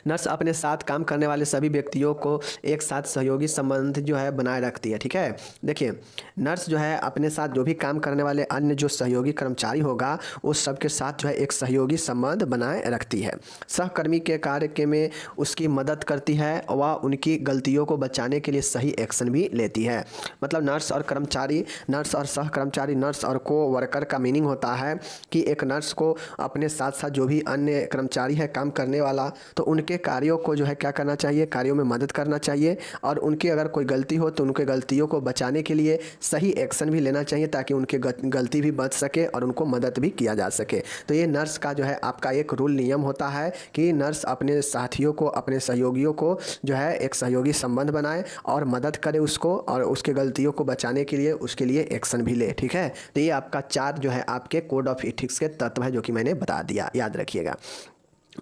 [SPEAKER 1] नर्स अपने साथ काम करने वाले सभी व्यक्तियों को एक साथ सहयोगी संबंध जो है बनाए रखती है, ठीक है। देखिए, नर्स जो है अपने साथ जो भी काम करने वाले अन्य जो सहयोगी कर्मचारी होगा उस सब के साथ जो है एक सहयोगी संबंध बनाए रखती है। सहकर्मी के कार्य के में उसकी मदद करती है, वह उनकी गलतियों को बचाने के लिए सही एक्शन भी लेती है। मतलब नर्स और सहकर्मचारी, नर्स और को वर्कर का मीनिंग होता है कि एक नर्स को अपने साथ साथ जो भी अन्य कर्मचारी है काम करने वाला, तो उनके कार्यों को जो है क्या करना चाहिए, कार्यों में मदद करना चाहिए और उनकी अगर कोई गलती हो तो उनके गलतियों को बचाने के लिए सही एक्शन भी लेना चाहिए ताकि उनके गलती भी बच सके और उनको मदद भी किया जा सके। तो ये नर्स का जो है आपका एक रूल नियम होता है कि नर्स अपने साथियों को, अपने सहयोगियों को जो है एक सहयोगी संबंध बनाए और मदद करे उसको और उसके गलतियों को बचाने के लिए उसके लिए एक्शन भी ले, ठीक है। तो ये आपका 4 जो है आपके कोड ऑफ एथिक्स के तत्व है जो कि मैंने बता दिया, याद रखिएगा।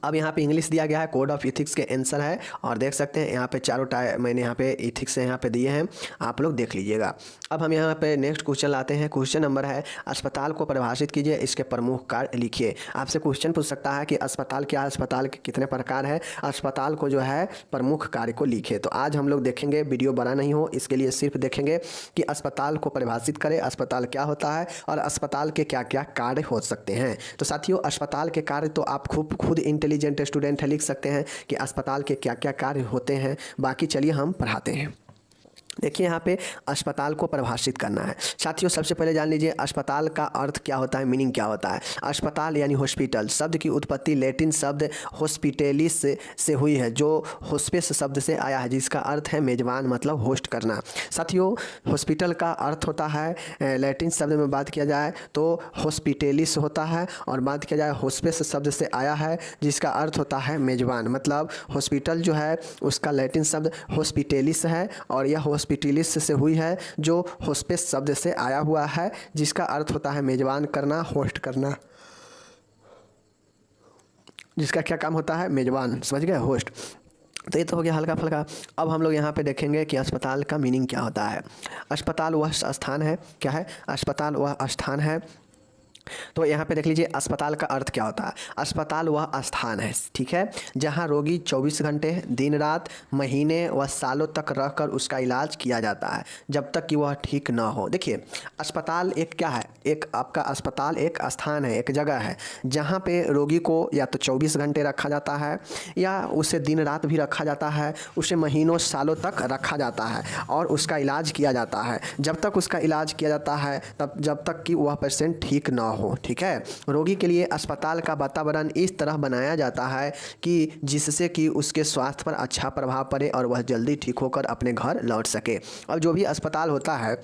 [SPEAKER 1] अब यहाँ पे इंग्लिश दिया गया है, कोड ऑफ एथिक्स के आंसर है और देख सकते हैं यहाँ पे चारों मैंने यहाँ पे एथिक्स से यहाँ पे दिए हैं, आप लोग देख लीजिएगा। अब हम यहाँ पे नेक्स्ट क्वेश्चन लाते हैं। क्वेश्चन नंबर है अस्पताल को परिभाषित कीजिए, इसके प्रमुख कार्य लिखिए। आपसे क्वेश्चन पूछ सकता है कि अस्पताल क्या, अस्पताल के कितने प्रकार है, अस्पताल को जो है प्रमुख कार्य को लिखे। तो आज हम लोग देखेंगे, वीडियो बड़ा नहीं हो इसके लिए सिर्फ देखेंगे कि अस्पताल को परिभाषित करें, अस्पताल क्या होता है और अस्पताल के क्या क्या कार्य हो सकते हैं। तो साथियों, अस्पताल के कार्य तो आप खुद इंटेलिजेंट स्टूडेंट है लिख सकते हैं कि अस्पताल के क्या क्या कार्य होते हैं। बाकी चलिए हम पढ़ाते हैं। देखिए, यहाँ पे अस्पताल को परिभाषित करना है। साथियों, सबसे पहले जान लीजिए अस्पताल का अर्थ क्या होता है, मीनिंग क्या होता है। अस्पताल यानी हॉस्पिटल शब्द की उत्पत्ति लैटिन शब्द हॉस्पिटेलिस से हुई है जो होस्पिस शब्द से आया है जिसका अर्थ है मेजबान, मतलब होस्ट करना। साथियों, हॉस्पिटल का अर्थ होता है लैटिन शब्द में बात किया जाए तो हॉस्पिटेलिस होता है और बात किया जाए होस्पिस शब्द से आया है जिसका अर्थ होता है मेजबान। मतलब हॉस्पिटल जो है उसका लैटिन शब्द हॉस्पिटेलिस है और यह हॉस्पिटलिस से हुई है जो होस्पिस शब्द से आया हुआ है जिसका अर्थ होता है मेजबान करना, होस्ट करना। जिसका क्या काम होता है, मेजबान, समझ गए, होस्ट। तो ये तो हो गया हल्का फुल्का। अब हम लोग यहाँ पे देखेंगे कि अस्पताल का मीनिंग क्या होता है। अस्पताल वह स्थान है, क्या है, अस्पताल वह स्थान है। तो यहाँ पे देख लीजिए अस्पताल का अर्थ क्या होता है। अस्पताल वह स्थान है, ठीक है, जहाँ रोगी 24 घंटे दिन रात महीने व सालों तक रहकर उसका इलाज किया जाता है जब तक कि वह ठीक ना हो। देखिए, अस्पताल एक क्या है, एक आपका अस्पताल एक स्थान है, एक जगह है जहाँ पे रोगी को या तो 24 घंटे रखा जाता है या उसे दिन रात भी रखा जाता है, उसे महीनों सालों तक रखा जाता है और उसका इलाज किया जाता है। जब तक उसका इलाज किया जाता है तब जब तक कि वह पेशेंट ठीक ना हो, ठीक है। रोगी के लिए अस्पताल का वातावरण इस तरह बनाया जाता है कि जिससे कि उसके स्वास्थ्य पर अच्छा प्रभाव पड़े और वह जल्दी ठीक होकर अपने घर लौट सके। और जो भी अस्पताल होता है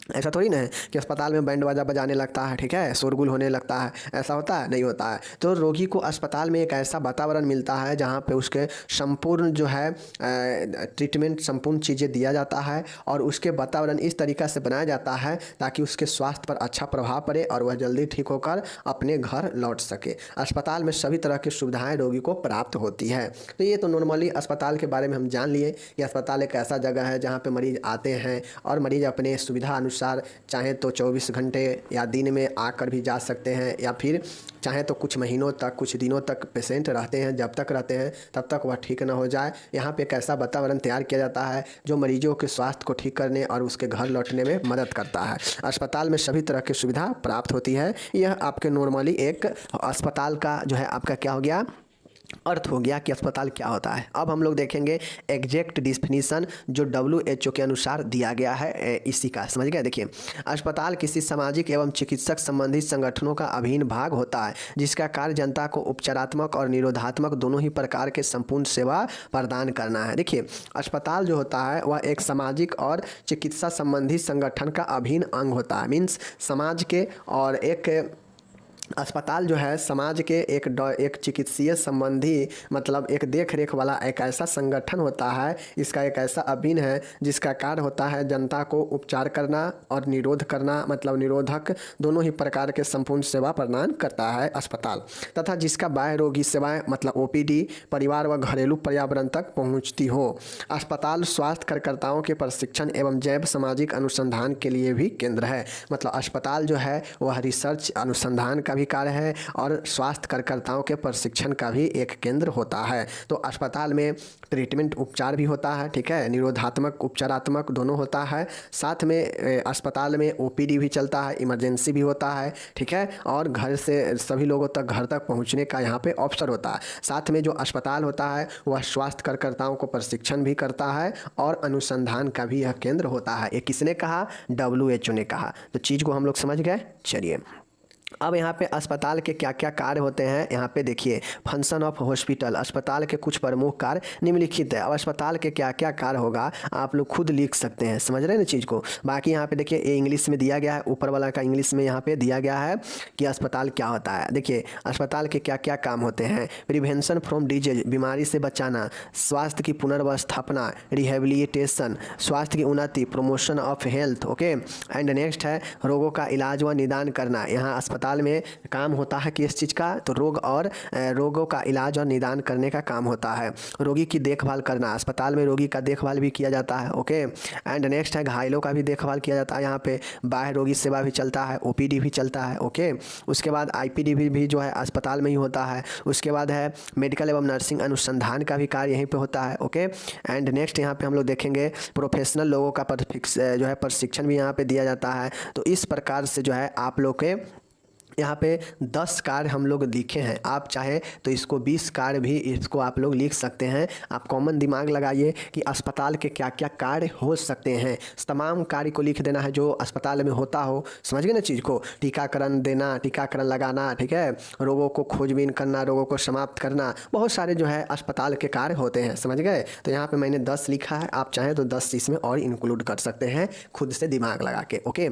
[SPEAKER 1] ऐसा थोड़ी ना है कि अस्पताल में बैंड बाजा बजाने लगता है, ठीक है, शोरगुल होने लगता है, ऐसा होता है? नहीं होता है। तो रोगी को अस्पताल में एक ऐसा वातावरण मिलता है जहाँ पे उसके संपूर्ण जो है ट्रीटमेंट, संपूर्ण चीज़ें दिया जाता है और उसके वातावरण इस तरीक़ा से बनाया जाता है ताकि उसके स्वास्थ्य पर अच्छा प्रभाव पड़े और वह जल्दी ठीक होकर अपने घर लौट सके। अस्पताल में सभी तरह की सुविधाएँ रोगी को प्राप्त होती है। तो ये तो नॉर्मली अस्पताल के बारे में हम जान लिए कि अस्पताल एक ऐसा जगह है जहाँ पे मरीज़ आते हैं और मरीज़ अपने सुविधा अनुसार चाहे तो 24 घंटे या दिन में आकर भी जा सकते हैं, या फिर चाहे तो कुछ महीनों तक, कुछ दिनों तक पेशेंट रहते हैं, जब तक रहते हैं तब तक वह ठीक ना हो जाए। यहाँ पे एक ऐसा वातावरण तैयार किया जाता है जो मरीजों के स्वास्थ्य को ठीक करने और उसके घर लौटने में मदद करता है। अस्पताल में सभी तरह की सुविधा प्राप्त होती है। यह आपके नॉर्मली एक अस्पताल का जो है आपका क्या हो गया, अर्थ हो गया कि अस्पताल क्या होता है। अब हम लोग देखेंगे एग्जैक्ट डिफिनीशन जो WHO के अनुसार दिया गया है इसी का, समझ गए। देखिए, अस्पताल किसी सामाजिक एवं चिकित्सक संबंधित संगठनों का अभिन्न भाग होता है जिसका कार्य जनता को उपचारात्मक और निरोधात्मक दोनों ही प्रकार के संपूर्ण सेवा प्रदान करना है। देखिए, अस्पताल जो होता है वह एक सामाजिक और चिकित्सा संबंधी संगठन का अभिन्न अंग होता है। मीन्स समाज के और एक अस्पताल जो है समाज के एक चिकित्सीय संबंधी मतलब एक देख रेख वाला एक ऐसा संगठन होता है, इसका एक ऐसा अभिन्न है जिसका कार्य होता है जनता को उपचार करना और निरोध करना, मतलब निरोधक दोनों ही प्रकार के संपूर्ण सेवा प्रदान करता है अस्पताल, तथा जिसका बाह्य रोगी सेवाएं मतलब OPD परिवार व घरेलू पर्यावरण तक पहुंचती हो। अस्पताल स्वास्थ्य कार्यकर्ताओं के प्रशिक्षण एवं जैव सामाजिक अनुसंधान के लिए भी केंद्र है। मतलब अस्पताल जो है वह रिसर्च अनुसंधान का भी कार्य है और स्वास्थ्य कार्यकर्ताओं के प्रशिक्षण का भी एक केंद्र होता है। तो अस्पताल में ट्रीटमेंट उपचार भी होता है, ठीक है, निरोधात्मक उपचारात्मक दोनों होता है। साथ में अस्पताल में OPD भी चलता है, इमरजेंसी भी होता है, ठीक है, और घर से सभी लोगों तक घर तक पहुंचने का यहाँ पे अवसर होता है। साथ में जो अस्पताल होता है वह स्वास्थ्य कार्यकर्ताओं को प्रशिक्षण भी करता है और अनुसंधान का भी यह केंद्र होता है। ये किसने कहा? WHO ने कहा। तो चीज़ को हम लोग समझ गए। चलिए, अब यहाँ पे अस्पताल के क्या क्या कार्य होते हैं यहाँ पे देखिए। फंक्शन ऑफ हॉस्पिटल, अस्पताल के कुछ प्रमुख कार्य निम्नलिखित है। अब अस्पताल के क्या क्या कार्य होगा आप लोग खुद लिख सकते हैं, समझ रहे हैं ना चीज़ को। बाकी यहाँ पे देखिए ये इंग्लिश में दिया गया है, ऊपर वाला का इंग्लिश में यहाँ पे दिया गया है कि अस्पताल क्या होता है। देखिए, अस्पताल के क्या क्या काम होते हैं। प्रिवेंशन फ्रॉम डिजीज, बीमारी से बचाना, स्वास्थ्य की पुनर्वस्थापना, रिहेबिलिटेशन, स्वास्थ्य की उन्नति, promotion of health, okay. And next है रोगों का इलाज व निदान करना। यहाँ अस्पताल में काम होता है किस चीज़ का? तो रोगों का इलाज और निदान करने का काम होता है। रोगी की देखभाल करना, अस्पताल में रोगी का देखभाल भी किया जाता है, ओके। एंड नेक्स्ट है घायलों का भी देखभाल किया जाता है। यहाँ पे बाह्य रोगी सेवा भी चलता है, OPD भी चलता है, ओके। उसके बाद IPD भी जो है अस्पताल में ही होता है। उसके बाद है मेडिकल एवं नर्सिंग अनुसंधान का भी कार्य यहीं पे होता है, ओके। एंड नेक्स्ट यहाँ पे हम लोग देखेंगे प्रोफेशनल लोगों का जो है प्रशिक्षण भी यहाँ पे दिया जाता है। तो इस प्रकार से जो है आप लोग के यहाँ पे 10 कार्य हम लोग लिखे हैं। आप चाहे तो इसको 20 कार्य भी इसको आप लोग लिख सकते हैं। आप कॉमन दिमाग लगाइए कि अस्पताल के क्या क्या कार्य हो सकते हैं। तमाम कार्य को लिख देना है जो अस्पताल में होता हो, समझ गए ना चीज़ को। टीकाकरण देना, टीकाकरण लगाना, ठीक है, रोगों को खोजबीन करना, रोगों को समाप्त करना, बहुत सारे जो है अस्पताल के कार्य होते हैं, समझ गए। तो यहाँ पर मैंने 10 लिखा है, आप चाहें तो 10 इसमें और इंक्लूड कर सकते हैं खुद से दिमाग लगा के, ओके।